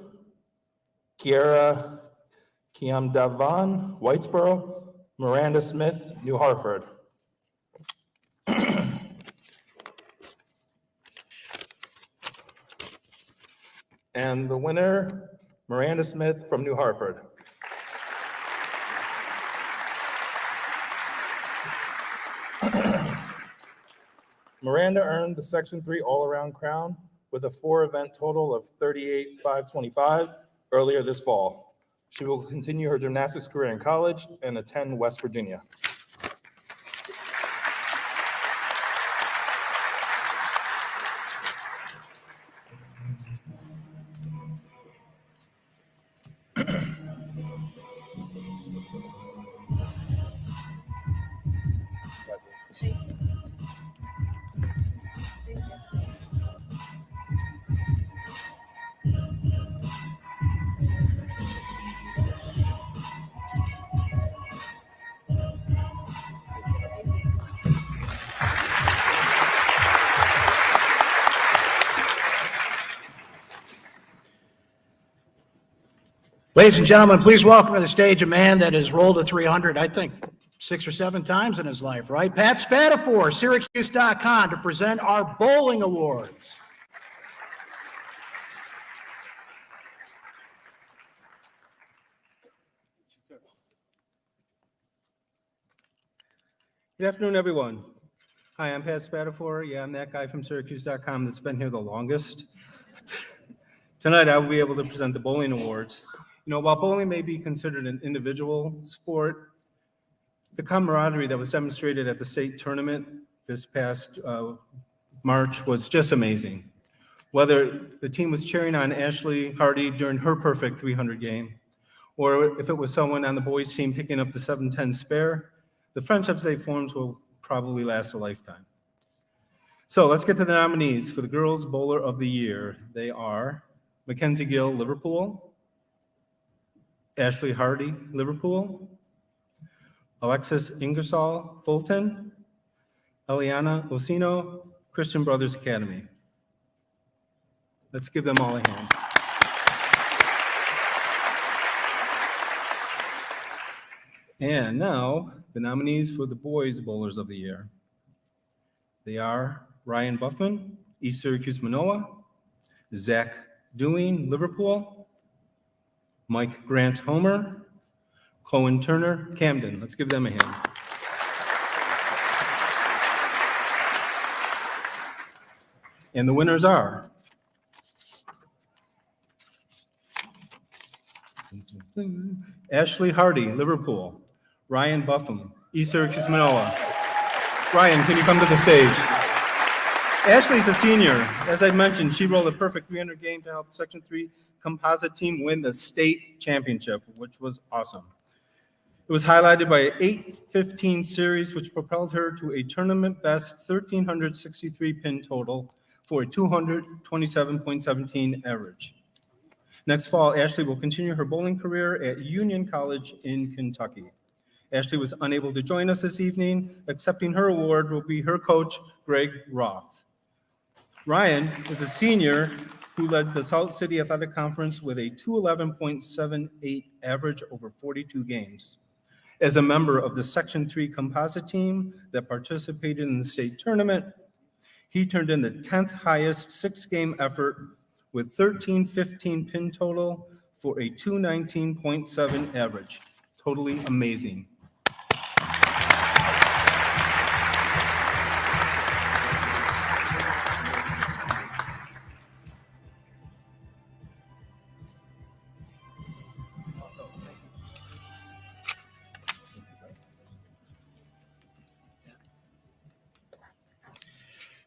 Kiara Kiamdavan, Whitesboro, Miranda Smith, New Hartford. And the winner, Miranda Smith from New Hartford. Miranda earned the Section 3 all-around crown with a 4-event total of 38,525 earlier this fall. She will continue her gymnastics career in college and attend West Virginia. Ladies and gentlemen, please welcome to the stage a man that has rolled a 300, I think, 6 or 7 times in his life, right? Pat Spatafor, syracuse.com, to present our bowling awards. Good afternoon, everyone. Hi, I'm Pat Spatafor. Yeah, I'm that guy from syracuse.com that's been here the longest. Tonight, I will be able to present the bowling awards. You know, while bowling may be considered an individual sport, the camaraderie that was demonstrated at the state tournament this past March was just amazing. Whether the team was cheering on Ashley Hardy during her perfect 300 game, or if it was someone on the boys team picking up the 710 spare, the friendships they formed will probably last a lifetime. So let's get to the nominees for the Girls Bowler of the Year. They are Mackenzie Gill, Liverpool; Ashley Hardy, Liverpool; Alexis Ingersoll, Fulton; Eliana Osino, Christian Brothers Academy. Let's give them all a hand. And now, the nominees for the Boys Bowlers of the Year. They are Ryan Buffman, East Syracuse Manoa; Zach Dewing, Liverpool; Mike Grant Homer; Cohen Turner, Camden. Let's give them a hand. And the winners are Ashley Hardy, Liverpool; Ryan Buffum, East Syracuse Manoa. Ryan, can you come to the stage? Ashley's a senior. As I mentioned, she rolled a perfect 300 game to help Section 3 composite team win the state championship, which was awesome. It was highlighted by an 8-15 series, which propelled her to a tournament best 1,363 pin total for a 227.17 average. Next fall, Ashley will continue her bowling career at Union College in Kentucky. Ashley was unable to join us this evening. Accepting her award will be her coach, Greg Roth. Ryan is a senior who led the Salt City Athletic Conference with a 211.78 average over 42 games. As a member of the Section 3 composite team that participated in the state tournament, he turned in the 10th highest 6-game effort with 13-15 pin total for a 219.7 average. Totally amazing.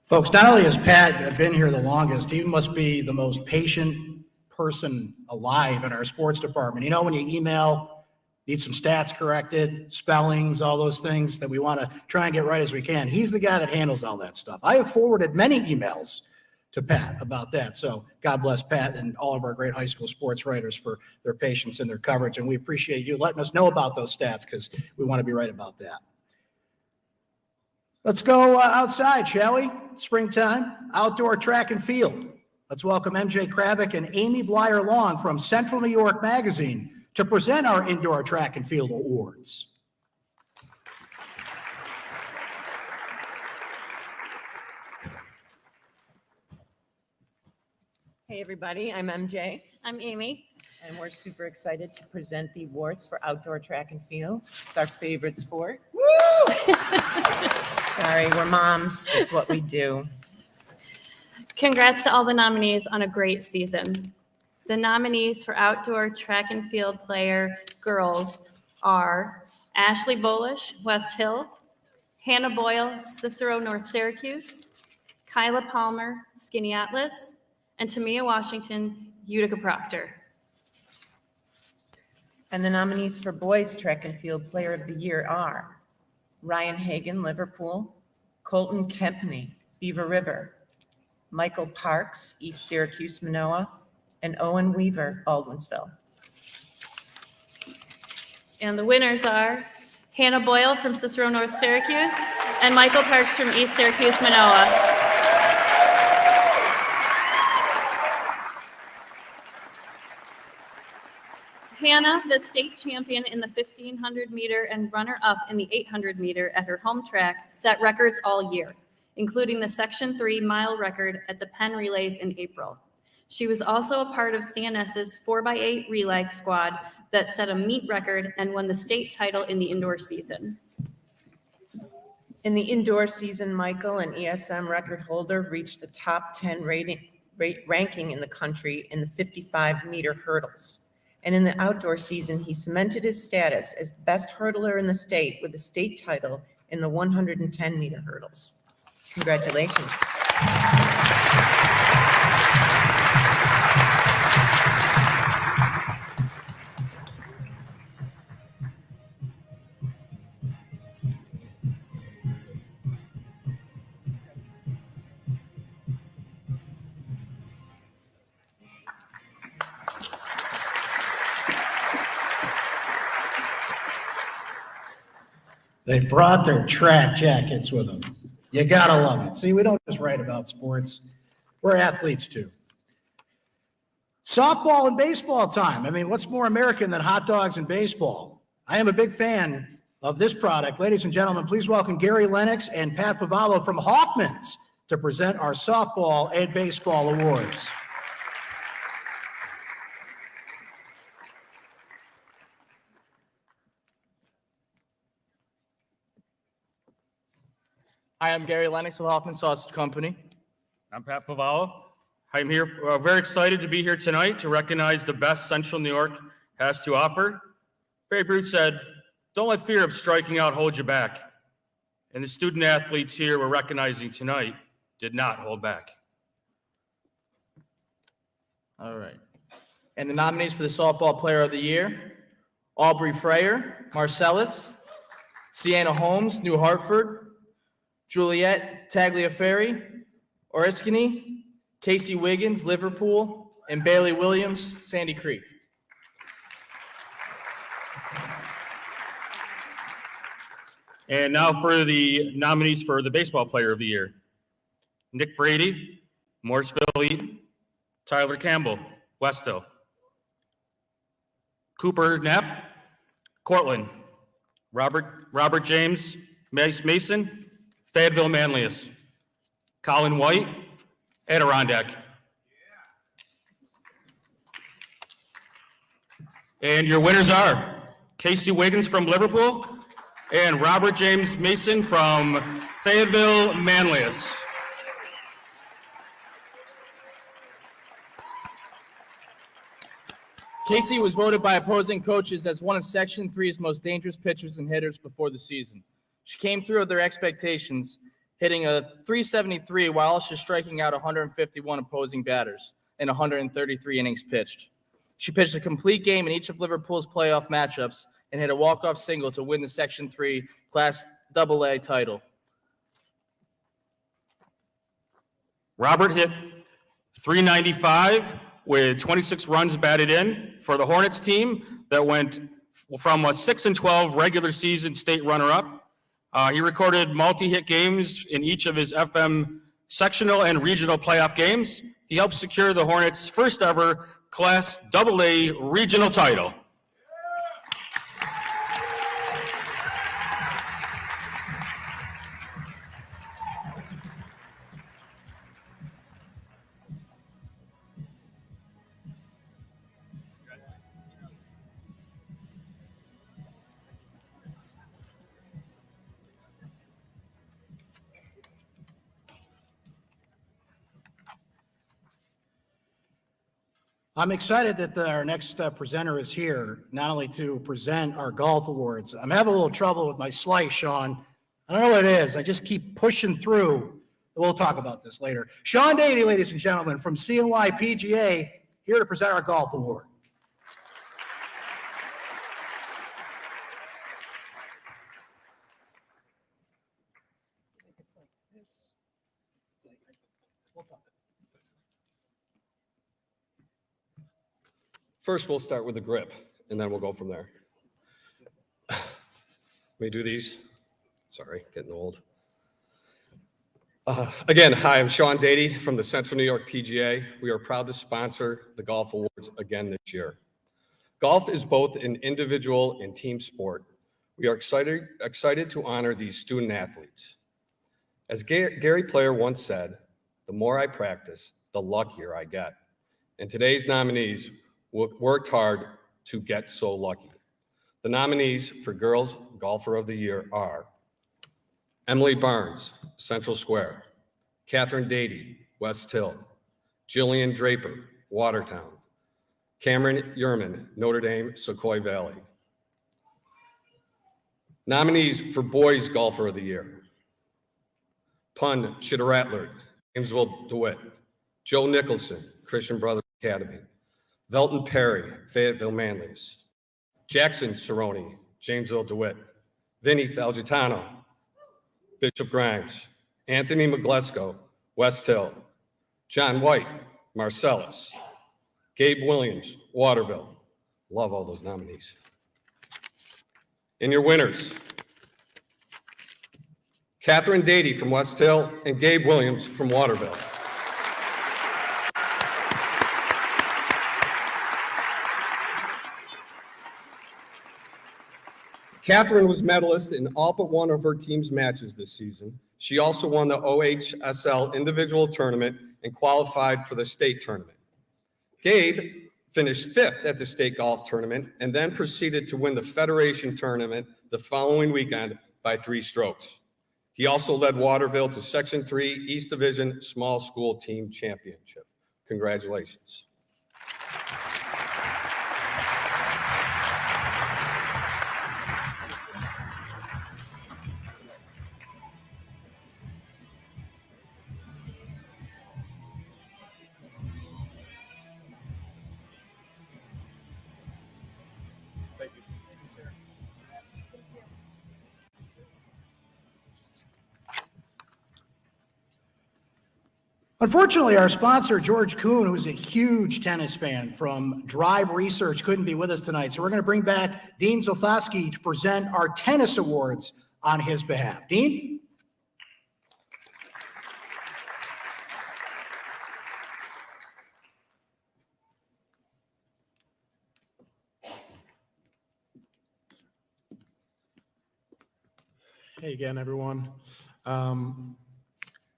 Folks, not only has Pat been here the longest, he must be the most patient person alive in our sports department. You know, when you email, need some stats corrected, spellings, all those things that we want to try and get right as we can. He's the guy that handles all that stuff. I have forwarded many emails to Pat about that. So God bless Pat and all of our great high school sports writers for their patience and their coverage. And we appreciate you letting us know about those stats because we want to be right about that. Let's go outside, shall we? Springtime, outdoor track and field. Let's welcome MJ Kravick and Amy Blyer Long from Central New York Magazine to present our indoor track and field awards. Hey, everybody, I'm MJ. I'm Amy. And we're super excited to present the awards for outdoor track and field. It's our favorite sport. Woo! Sorry, we're moms. It's what we do. Congrats to all the nominees on a great season. The nominees for outdoor track and field player girls are Ashley Bolish, West Hill; Hannah Boyle, Cicero, North Syracuse; Kyla Palmer, Skinny Atlas; and Tamia Washington, Utica Proctor. And the nominees for boys track and field player of the year are Ryan Hagan, Liverpool; Colton Kempney, Beaver River; Michael Parks, East Syracuse, Manoa; and Owen Weaver, Baldwinsville. And the winners are Hannah Boyle from Cicero, North Syracuse, and Michael Parks from East Syracuse, Manoa. Hannah, the state champion in the 1500 meter and runner-up in the 800 meter at her home track, set records all year, including the Section 3 mile record at the Penn Relays in April. She was also a part of CNS's 4x8 relay squad that set a meet record and won the state title in the indoor season. In the indoor season, Michael, an ESM record holder, reached a top 10 ranking in the country in the 55-meter hurdles. And in the outdoor season, he cemented his status as the best hurdler in the state with a state title in the 110-meter hurdles. Congratulations. They brought their track jackets with them. You gotta love it. See, we don't just write about sports. We're athletes too. Softball and baseball time. I mean, what's more American than hot dogs and baseball? I am a big fan of this product. Ladies and gentlemen, please welcome Gary Lennox and Pat Favallo from Hoffman's to present our softball and baseball awards. Hi, I'm Gary Lennox with Hoffman Sausage Company. I'm Pat Favallo. I'm here, very excited to be here tonight to recognize the best Central New York has to offer. Babe Ruth said, "Don't let fear of striking out hold you back." And the student athletes here we're recognizing tonight did not hold back. All right. And the nominees for the Softball Player of the Year, Aubrey Freyer, Marcellus, Sienna Holmes, New Hartford, Juliet Tagliaferri, Oriskany, Casey Wiggins, Liverpool, and Bailey Williams, Sandy Creek. And now for the nominees for the Baseball Player of the Year. Nick Brady, Morrisville Eaton, Tyler Campbell, West Hill. Cooper Knapp, Cortland. Robert James Mason, Fayetteville Manlius. Colin White, Adirondack. And your winners are Casey Wiggins from Liverpool and Robert James Mason from Fayetteville Manlius. Casey was voted by opposing coaches as one of Section 3's most dangerous pitchers and hitters before the season. She came through with their expectations, hitting a .373 while also striking out 151 opposing batters in 133 innings pitched. She pitched a complete game in each of Liverpool's playoff matchups and hit a walk-off single to win the Section 3 Class AA title. Robert hit .395 with 26 runs batted in for the Hornets team that went from a 6-12 regular season state runner-up. He recorded multi-hit games in each of his FM sectional and regional playoff games. He helped secure the Hornets' first ever Class AA regional title. I'm excited that our next presenter is here, not only to present our golf awards. I'm having a little trouble with my slice, Sean. I don't know what it is. I just keep pushing through. We'll talk about this later. Sean Dady, ladies and gentlemen, from CNY PGA, here to present our golf award. First, we'll start with the grip, and then we'll go from there. Let me do these. Sorry, getting old. Again, hi, I'm Sean Dady from the Central New York PGA. We are proud to sponsor the Golf Awards again this year. Golf is both an individual and team sport. We are excited to honor these student athletes. As Gary Player once said, the more I practice, the luckier I get. And today's nominees worked hard to get so lucky. The nominees for Girls Golfer of the Year are Emily Barnes, Central Square, Catherine Dady, West Hill, Jillian Draper, Watertown, Cameron Yerman, Notre Dame, Sequoia Valley. Nominees for Boys Golfer of the Year: Pun Chitterattler, Jamesville DeWitt, Joe Nicholson, Christian Brothers Academy, Velton Perry, Fayetteville Manleys, Jackson Cerrone, Jamesville DeWitt, Vinny Falgitano, Bishop Grimes, Anthony McGlesko, West Hill, John White, Marcellus, Gabe Williams, Waterville. Love all those nominees. And your winners: Catherine Dady from West Hill and Gabe Williams from Waterville. Catherine was medalist in all but one of her team's matches this season. She also won the OHSL individual tournament and qualified for the state tournament. Gabe finished 5th at the state golf tournament and then proceeded to win the federation tournament the following weekend by 3 strokes. He also led Waterville to Section 3 East Division Small School Team Championship. Congratulations. Unfortunately, our sponsor, George Kuhn, who's a huge tennis fan from Drive Research, couldn't be with us tonight. So we're going to bring back Dean Zolfowski to present our tennis awards on his behalf. Dean? Hey again, everyone. I'm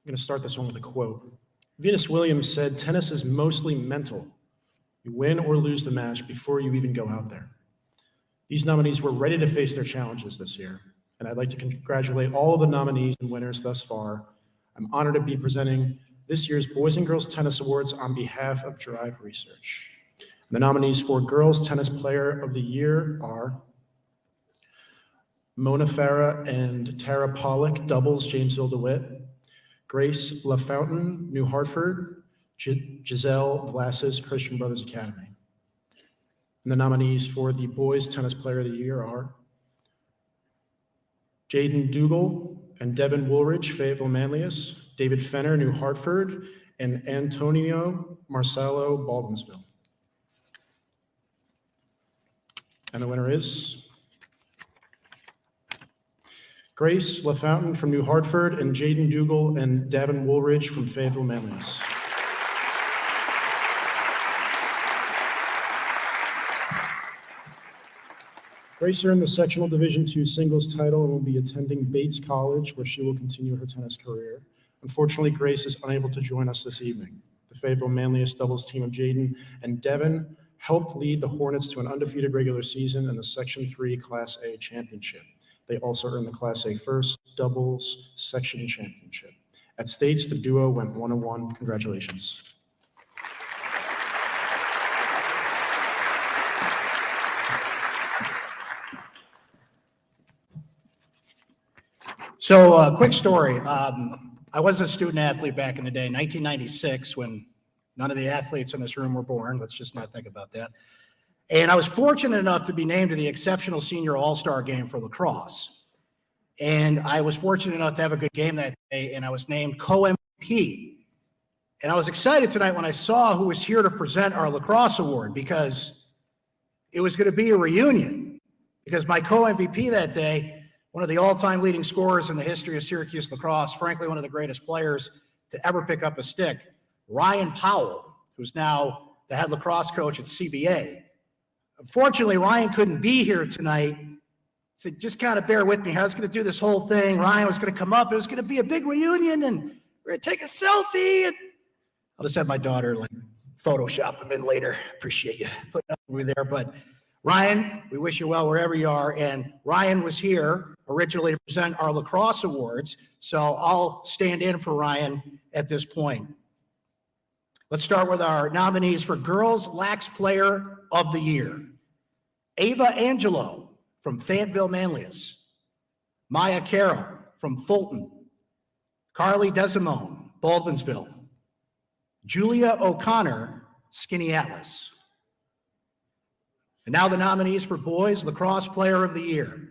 going to start this one with a quote. Venus Williams said, "Tennis is mostly mental. You win or lose the match before you even go out there." These nominees were ready to face their challenges this year, and I'd like to congratulate all of the nominees and winners thus far. I'm honored to be presenting this year's Boys and Girls Tennis Awards on behalf of Drive Research. And the nominees for Girls Tennis Player of the Year are Mona Farah and Tara Pollock, doubles, Jamesville DeWitt; Grace LaFountain, New Hartford; Giselle Vlasis, Christian Brothers Academy. And the nominees for the Boys Tennis Player of the Year are Jaden Dougal and Devin Woolridge, Fayetteville Manlius; David Fenner, New Hartford; and Antonio Marcelo, Baldwinsville. And the winner is Grace LaFountain from New Hartford and Jaden Dougal and Davin Woolridge from Fayetteville Manlius. Grace earned the sectional Division II singles title and will be attending Bates College, where she will continue her tennis career. Unfortunately, Grace is unable to join us this evening. The Fayetteville Manlius doubles team of Jaden and Devin helped lead the Hornets to an undefeated regular season and the Section 3 Class A championship. They also earned the Class A first doubles section championship. At states, the duo went 1-1. Congratulations. So, quick story. I was a student athlete back in the day, 1996, when none of the athletes in this room were born. Let's just not think about that. And I was fortunate enough to be named to the Exceptional Senior All-Star Game for lacrosse. And I was fortunate enough to have a good game that day, and I was named co-MVP. And I was excited tonight when I saw who was here to present our lacrosse award, because it was going to be a reunion. Because my co-MVP that day, one of the all-time leading scorers in the history of Syracuse lacrosse, frankly, one of the greatest players to ever pick up a stick, Ryan Powell, who's now the head lacrosse coach at CBA, Unfortunately, Ryan couldn't be here tonight. So just kind of bear with me. I was going to do this whole thing. Ryan was going to come up. It was going to be a big reunion, and we're going to take a selfie. And I'll just have my daughter like Photoshop him in later. Appreciate you putting up with me there. But Ryan, we wish you well wherever you are. And Ryan was here originally to present our lacrosse awards. So I'll stand in for Ryan at this point. Let's start with our nominees for Girls Lax Player of the Year. Ava Angelo from Fayetteville Manlius. Maya Carroll from Fulton. Carly Desimone, Baldwinsville. Julia O'Connor, Skinny Atlas. And now the nominees for Boys Lacrosse Player of the Year.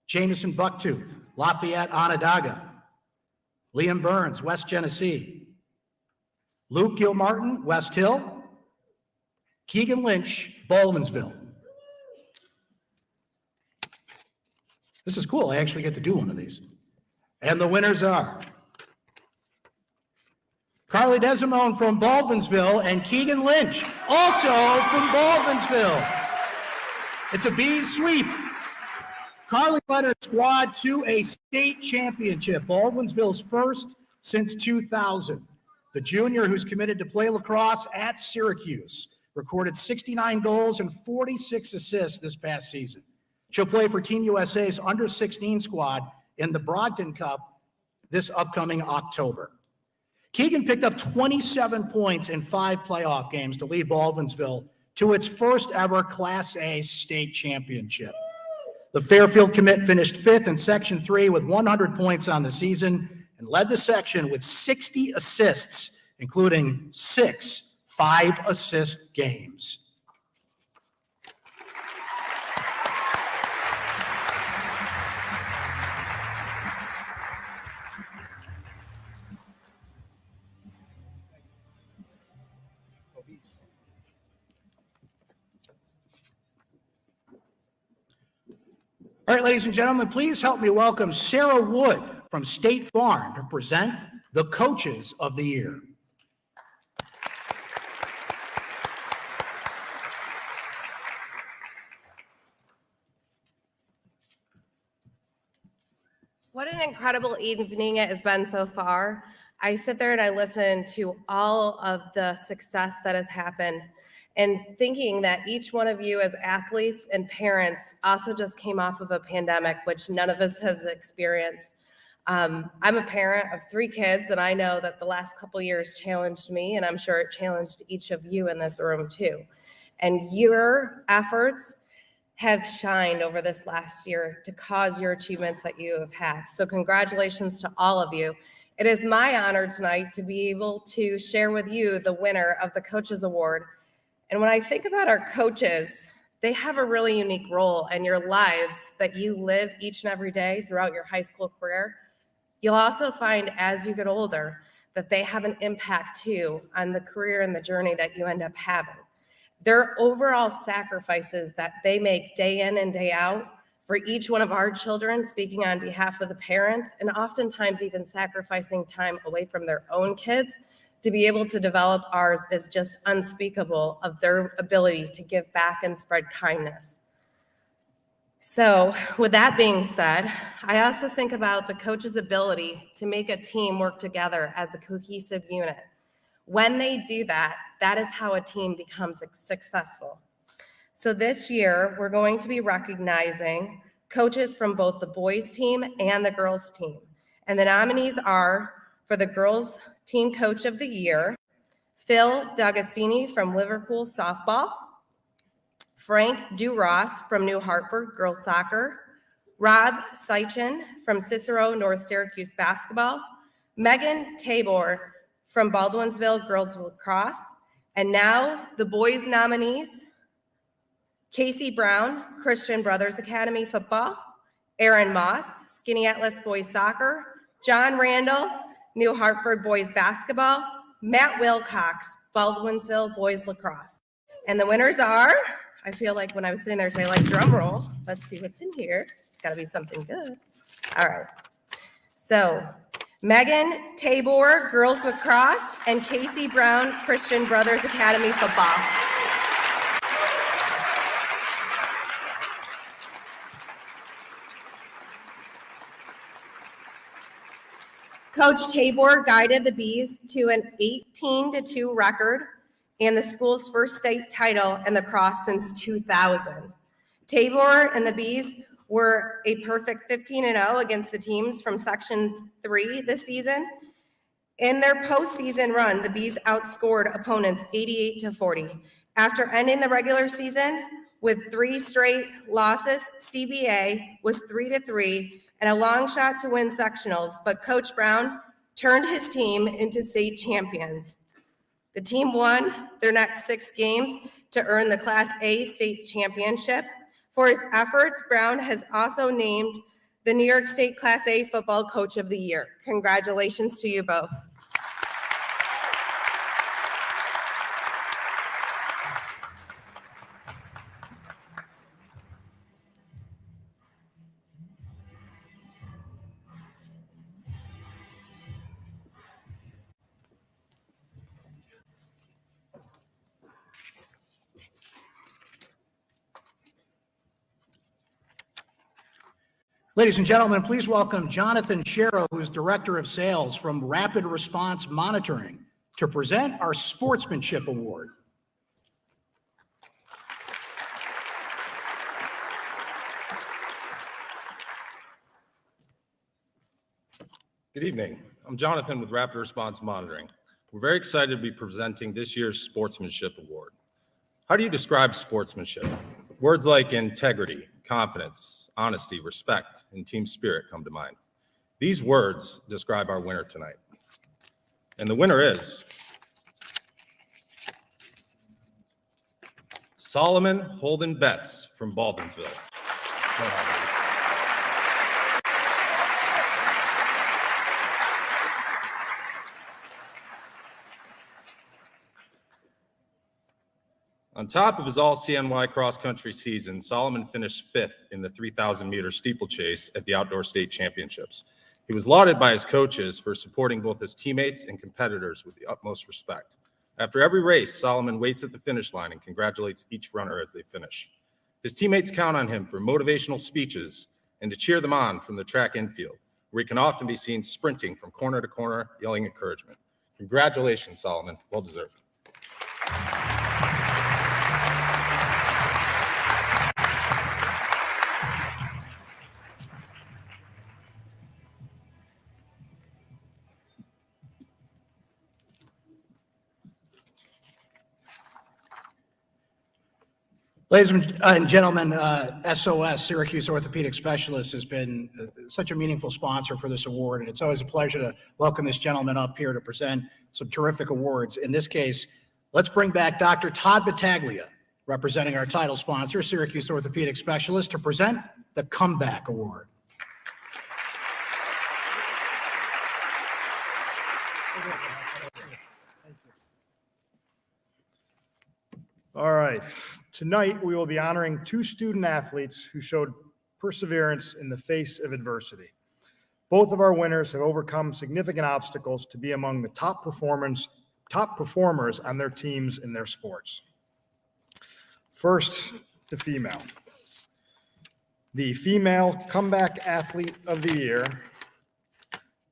Jamison Bucktooth, Lafayette Onondaga. Liam Burns, West Genesee. Luke Gilmartin, West Hill. Keegan Lynch, Baldwinsville. This is cool. I actually get to do one of these. And the winners are Carly Desimone from Baldwinsville and Keegan Lynch, also from Baldwinsville. It's a B's sweep. Carly led her squad to a state championship, Baldwinsville's first since 2000. The junior, who's committed to play lacrosse at Syracuse, recorded 69 goals and 46 assists this past season. She'll play for Team USA's under-16 squad in the Brogdon Cup this upcoming October. Keegan picked up 27 points in 5 playoff games to lead Baldwinsville to its first ever Class A state championship. The Fairfield commit finished 5th in Section 3 with 100 points on the season and led the section with 60 assists, including 6 5-assist games. All right, ladies and gentlemen, please help me welcome Sarah Wood from State Farm to present the Coaches of the Year. What an incredible evening it has been so far. I sit there and I listen to all of the success that has happened and thinking that each one of you as athletes and parents also just came off of a pandemic, which none of us has experienced. I'm a parent of 3 kids, and I know that the last couple years challenged me, and I'm sure it challenged each of you in this room too. And your efforts have shined over this last year to cause your achievements that you have had. So congratulations to all of you. It is my honor tonight to be able to share with you the winner of the Coaches Award. And when I think about our coaches, they have a really unique role in your lives that you live each and every day throughout your high school career. You'll also find as you get older that they have an impact too on the career and the journey that you end up having. Their overall sacrifices that they make day in and day out for each one of our children, speaking on behalf of the parents, and oftentimes even sacrificing time away from their own kids to be able to develop ours is just unspeakable of their ability to give back and spread kindness. So with that being said, I also think about the coach's ability to make a team work together as a cohesive unit. When they do that, that is how a team becomes successful. So this year, we're going to be recognizing coaches from both the boys team and the girls team. And the nominees are for the girls team coach of the year, Phil D'Agostini from Liverpool softball, Frank Duross from New Hartford girls soccer, Rob Seichin from Cicero North Syracuse basketball, Megan Tabor from Baldwinsville girls lacrosse, and now the boys nominees, Casey Brown, Christian Brothers Academy football, Aaron Moss, Skinny Atlas boys soccer, John Randall, New Hartford boys basketball, Matt Wilcox, Baldwinsville boys lacrosse. And the winners are, I feel like when I was sitting there today, like drum roll. Let's see what's in here. It's gotta be something good. All right. So Megan Tabor, girls lacrosse, and Casey Brown, Christian Brothers Academy football. Coach Tabor guided the Bees to an 18-2 record and the school's first state title in the cross since 2000. Tabor and the Bees were a perfect 15-0 against the teams from Sections 3 this season. In their postseason run, the Bees outscored opponents 88-40. After ending the regular season with 3 straight losses, CBA was 3-3 and a long shot to win sectionals, but Coach Brown turned his team into state champions. The team won their next 6 games to earn the Class A state championship. For his efforts, Brown has also named the New York State Class A Football Coach of the Year. Congratulations to you both. Ladies and gentlemen, please welcome Jonathan Sherrill, who is Director of Sales from Rapid Response Monitoring, to present our Sportsmanship Award. Good evening. I'm Jonathan with Rapid Response Monitoring. We're very excited to be presenting this year's Sportsmanship Award. How do you describe sportsmanship? Words like integrity, confidence, honesty, respect, and team spirit come to mind. These words describe our winner tonight. And the winner is Solomon Holden Betts from Baldwinsville. On top of his All-CNY cross-country season, Solomon finished 5th in the 3,000-meter steeplechase at the Outdoor State Championships. He was lauded by his coaches for supporting both his teammates and competitors with the utmost respect. After every race, Solomon waits at the finish line and congratulates each runner as they finish. His teammates count on him for motivational speeches and to cheer them on from the track infield, where he can often be seen sprinting from corner to corner, yelling encouragement. Congratulations, Solomon. Well deserved. Ladies and gentlemen, SOS, Syracuse Orthopedic Specialists, has been such a meaningful sponsor for this award, and it's always a pleasure to welcome this gentleman up here to present some terrific awards. In this case, let's bring back Dr. Todd Battaglia, representing our title sponsor, Syracuse Orthopedic Specialists, to present the Comeback Award. All right. Tonight, we will be honoring 2 student athletes who showed perseverance in the face of adversity. Both of our winners have overcome significant obstacles to be among the top performers on their teams in their sports. First, the female. The female comeback athlete of the year.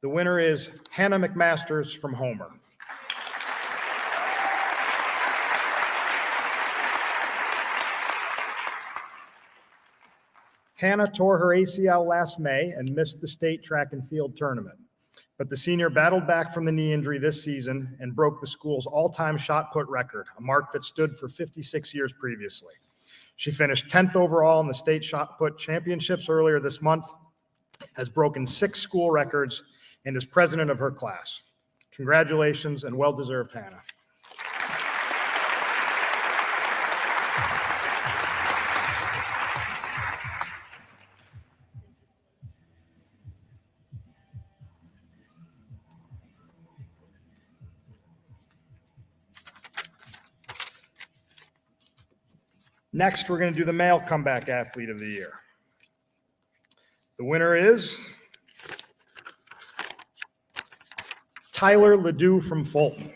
The winner is Hannah McMasters from Homer. Hannah tore her ACL last May and missed the state track and field tournament, but the senior battled back from the knee injury this season and broke the school's all-time shot put record, a mark that stood for 56 years previously. She finished 10th overall in the state shot put championships earlier this month, has broken 6 school records, and is president of her class. Congratulations and well-deserved, Hannah. Next, we're going to do the male comeback athlete of the year. The winner is Tyler Ledoux from Fulton.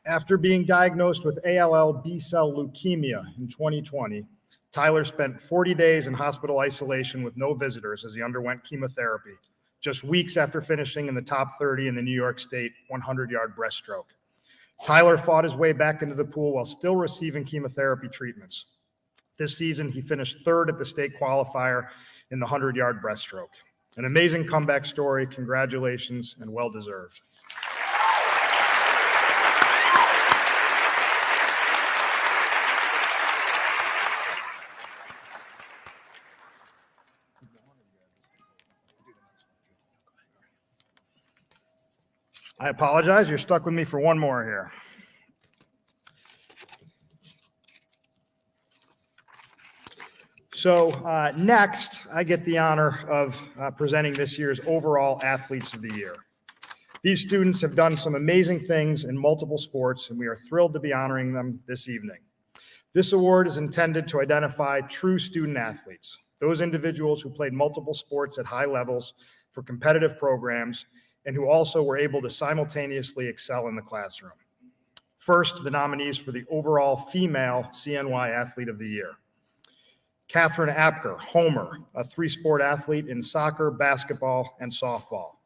After being diagnosed with ALL B-cell leukemia in 2020, Tyler spent 40 days in hospital isolation with no visitors as he underwent chemotherapy, just weeks after finishing in the top 30 in the New York State 100-yard breaststroke. Tyler fought his way back into the pool while still receiving chemotherapy treatments. This season, he finished third at the state qualifier in the 100-yard breaststroke. An amazing comeback story. Congratulations and well-deserved. I apologize. You're stuck with me for one more here. So next, I get the honor of presenting this year's overall Athletes of the Year. These students have done some amazing things in multiple sports, and we are thrilled to be honoring them this evening. This award is intended to identify true student athletes, those individuals who played multiple sports at high levels for competitive programs and who also were able to simultaneously excel in the classroom. First, the nominees for the overall female CNY Athlete of the Year. Catherine Apker, Homer, a three-sport athlete in soccer, basketball, and softball.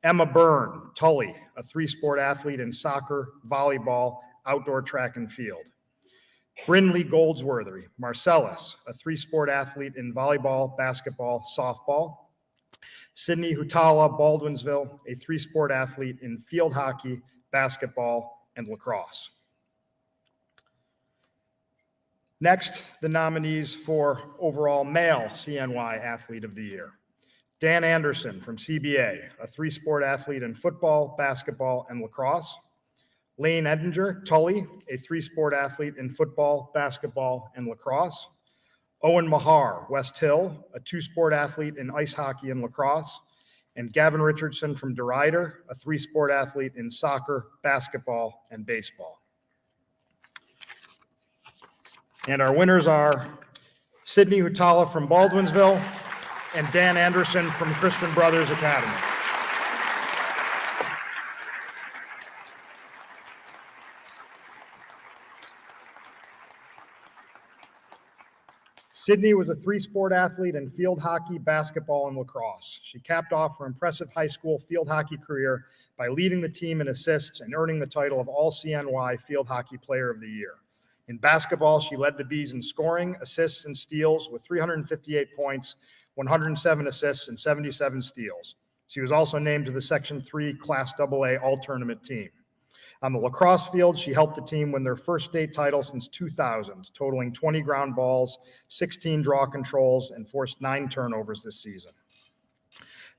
Emma Byrne, Tully, a three-sport athlete in soccer, volleyball, outdoor track and field. Brynlee Goldsworthy, Marcellus, a three-sport athlete in volleyball, basketball, softball. Sydney Hutala, Baldwinsville, a three-sport athlete in field hockey, basketball, and lacrosse. Next, the nominees for overall male CNY Athlete of the Year. Dan Anderson from CBA, a three-sport athlete in football, basketball, and lacrosse. Lane Edinger, Tully, a three-sport athlete in football, basketball, and lacrosse. Owen Mahar, West Hill, a two-sport athlete in ice hockey and lacrosse. And Gavin Richardson from DeRuyter, a three-sport athlete in soccer, basketball, and baseball. And our winners are Sydney Hutala from Baldwinsville and Dan Anderson from Christian Brothers Academy. Sydney was a three-sport athlete in field hockey, basketball, and lacrosse. She capped off her impressive high school field hockey career by leading the team in assists and earning the title of All-CNY Field Hockey Player of the Year. In basketball, she led the Bees in scoring, assists, and steals with 358 points, 107 assists, and 77 steals. She was also named to the Section 3 Class AA All-Tournament team. On the lacrosse field, she helped the team win their first state title since 2000, totaling 20 ground balls, 16 draw controls, and forced 9 turnovers this season.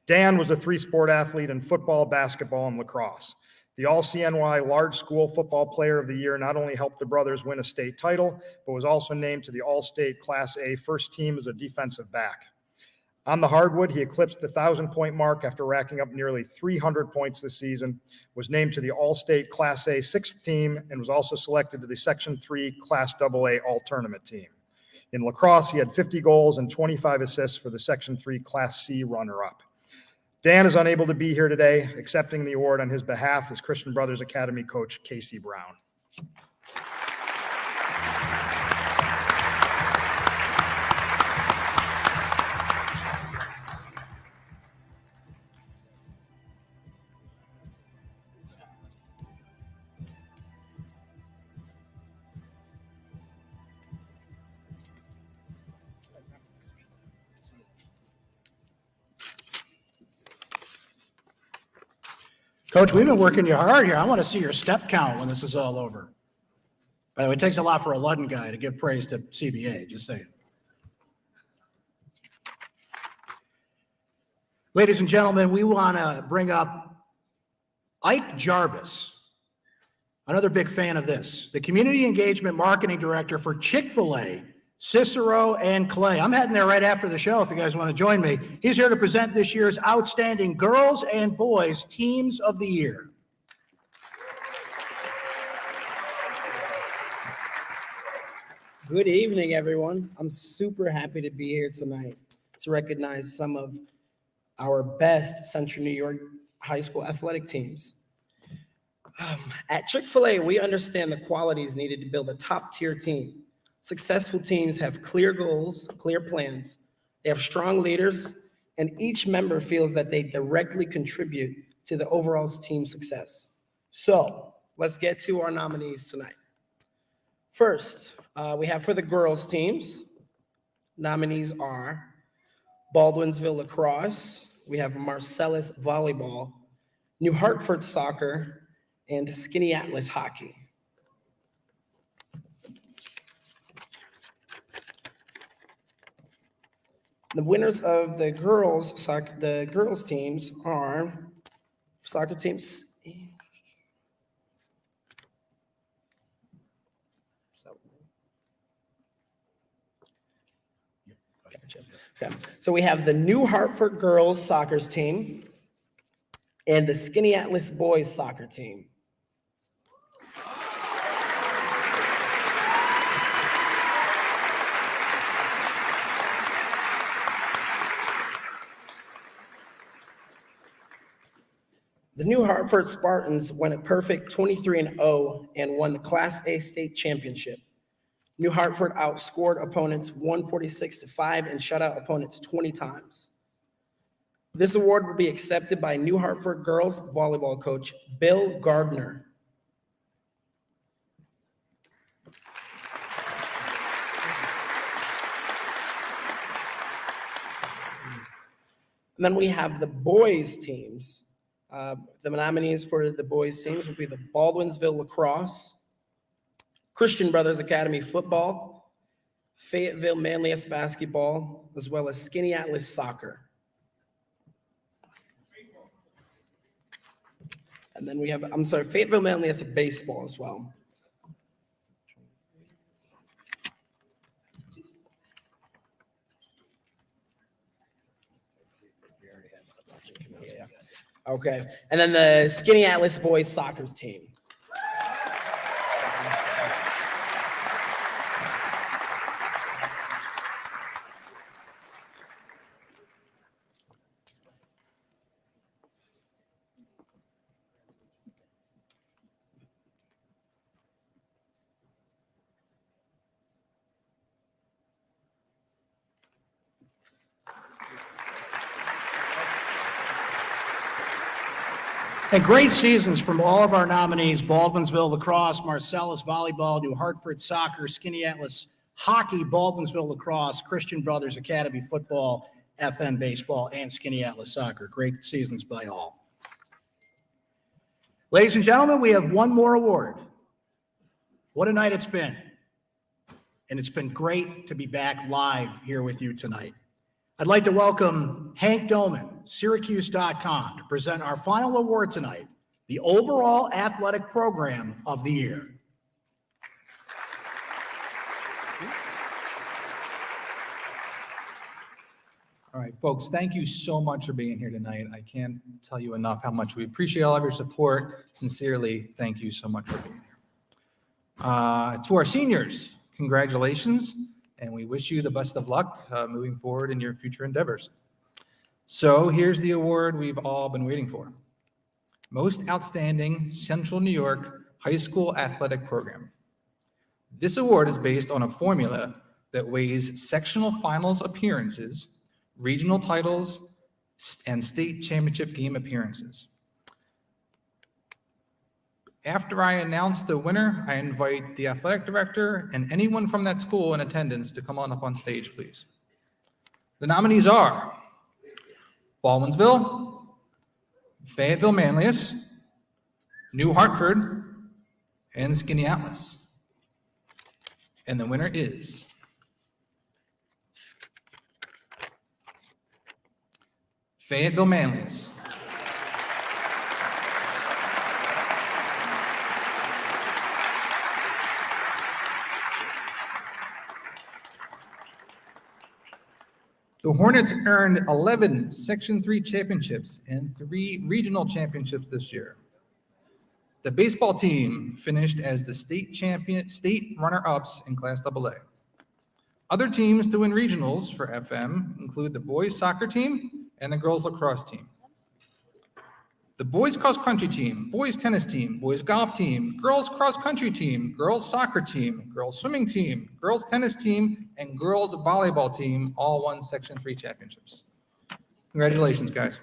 Dan was a three-sport athlete in football, basketball, and lacrosse. The All-CNY Large School Football Player of the Year not only helped the brothers win a state title, but was also named to the All-State Class A first team as a defensive back. On the hardwood, he eclipsed the 1,000-point mark after racking up nearly 300 points this season, was named to the All-State Class A sixth team, and was also selected to the Section 3 Class AA All-Tournament team. In lacrosse, he had 50 goals and 25 assists for the Section 3 Class C runner-up. Dan is unable to be here today. Accepting the award on his behalf is Christian Brothers Academy coach Casey Brown. Coach, we've been working you hard here. I want to see your step count when this is all over. By the way, it takes a lot for a Ludden guy to give praise to CBA, just saying. Ladies and gentlemen, we want to bring up Ike Jarvis, another big fan of this, the Community Engagement Marketing Director for Chick-fil-A, Cicero, and Clay. I'm heading there right after the show if you guys want to join me. He's here to present this year's Outstanding Girls and Boys Teams of the Year. Good evening, everyone. I'm super happy to be here tonight to recognize some of our best Central New York high school athletic teams. At Chick-fil-A, we understand the qualities needed to build a top-tier team. Successful teams have clear goals, clear plans. They have strong leaders, and each member feels that they directly contribute to the overall team success. So let's get to our nominees tonight. First, we have for the girls teams, nominees are Baldwinsville Lacrosse, we have Marcellus Volleyball, New Hartford Soccer, and Skinny Atlas Hockey. The winners of the girls teams are soccer teams. Okay, so we have the New Hartford girls soccer team and the Skinny Atlas boys soccer team. The New Hartford Spartans won a perfect 23-0 and won the Class A state championship. New Hartford outscored opponents 146-5 and shut out opponents 20 times. This award will be accepted by New Hartford girls volleyball coach Bill Gardner. And then we have the boys teams. The nominees for the boys teams would be the Baldwinsville Lacrosse, Christian Brothers Academy Football, Fayetteville Manlius Basketball, as well as Skinny Atlas Soccer. And then we have, Fayetteville Manlius Baseball as well. Okay, and then the Skinny Atlas boys soccer team. And great seasons from all of our nominees: Baldwinsville Lacrosse, Marcellus Volleyball, New Hartford Soccer, Skinny Atlas Hockey, Baldwinsville Lacrosse, Christian Brothers Academy Football, FM Baseball, and Skinny Atlas Soccer. Great seasons by all. Ladies and gentlemen, we have one more award. What a night it's been. And it's been great to be back live here with you tonight. I'd like to welcome Hank Doman, syracuse.com, to present our final award tonight, the Overall Athletic Program of the Year. All right, folks, thank you so much for being here tonight. I can't tell you enough how much we appreciate all of your support. Sincerely, thank you so much for being here. To our seniors, congratulations. And we wish you the best of luck moving forward in your future endeavors. So here's the award we've all been waiting for. Most Outstanding Central New York High School Athletic Program. This award is based on a formula that weighs sectional finals appearances, regional titles, and state championship game appearances. After I announce the winner, I invite the athletic director and anyone from that school in attendance to come on up on stage, please. The nominees are Baldwinsville, Fayetteville Manlius, New Hartford, and Skinny Atlas. And the winner is Fayetteville Manlius. The Hornets earned 11 Section 3 championships and 3 regional championships this year. The baseball team finished as the state runner-ups in Class AA. Other teams to win regionals for FM include the boys soccer team and the girls lacrosse team. the boys cross country team, boys tennis team, boys golf team, girls cross country team, girls soccer team, girls swimming team, girls tennis team, and girls volleyball team all won Section 3 championships. Congratulations, guys.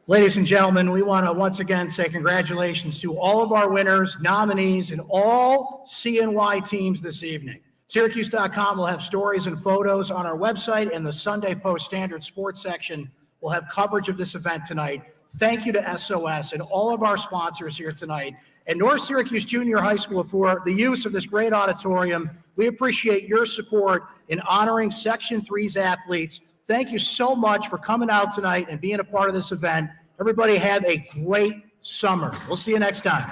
Ladies and gentlemen, we want to once again say congratulations to all of our winners, nominees, and all CNY teams this evening. Syracuse.com will have stories and photos on our website, and the Sunday Post Standard Sports section will have coverage of this event tonight. Thank you to SOS and all of our sponsors here tonight, and North Syracuse Junior High School for the use of this great auditorium. We appreciate your support in honoring Section 3's athletes. Thank you so much for coming out tonight and being a part of this event. Everybody have a great summer. We'll see you next time.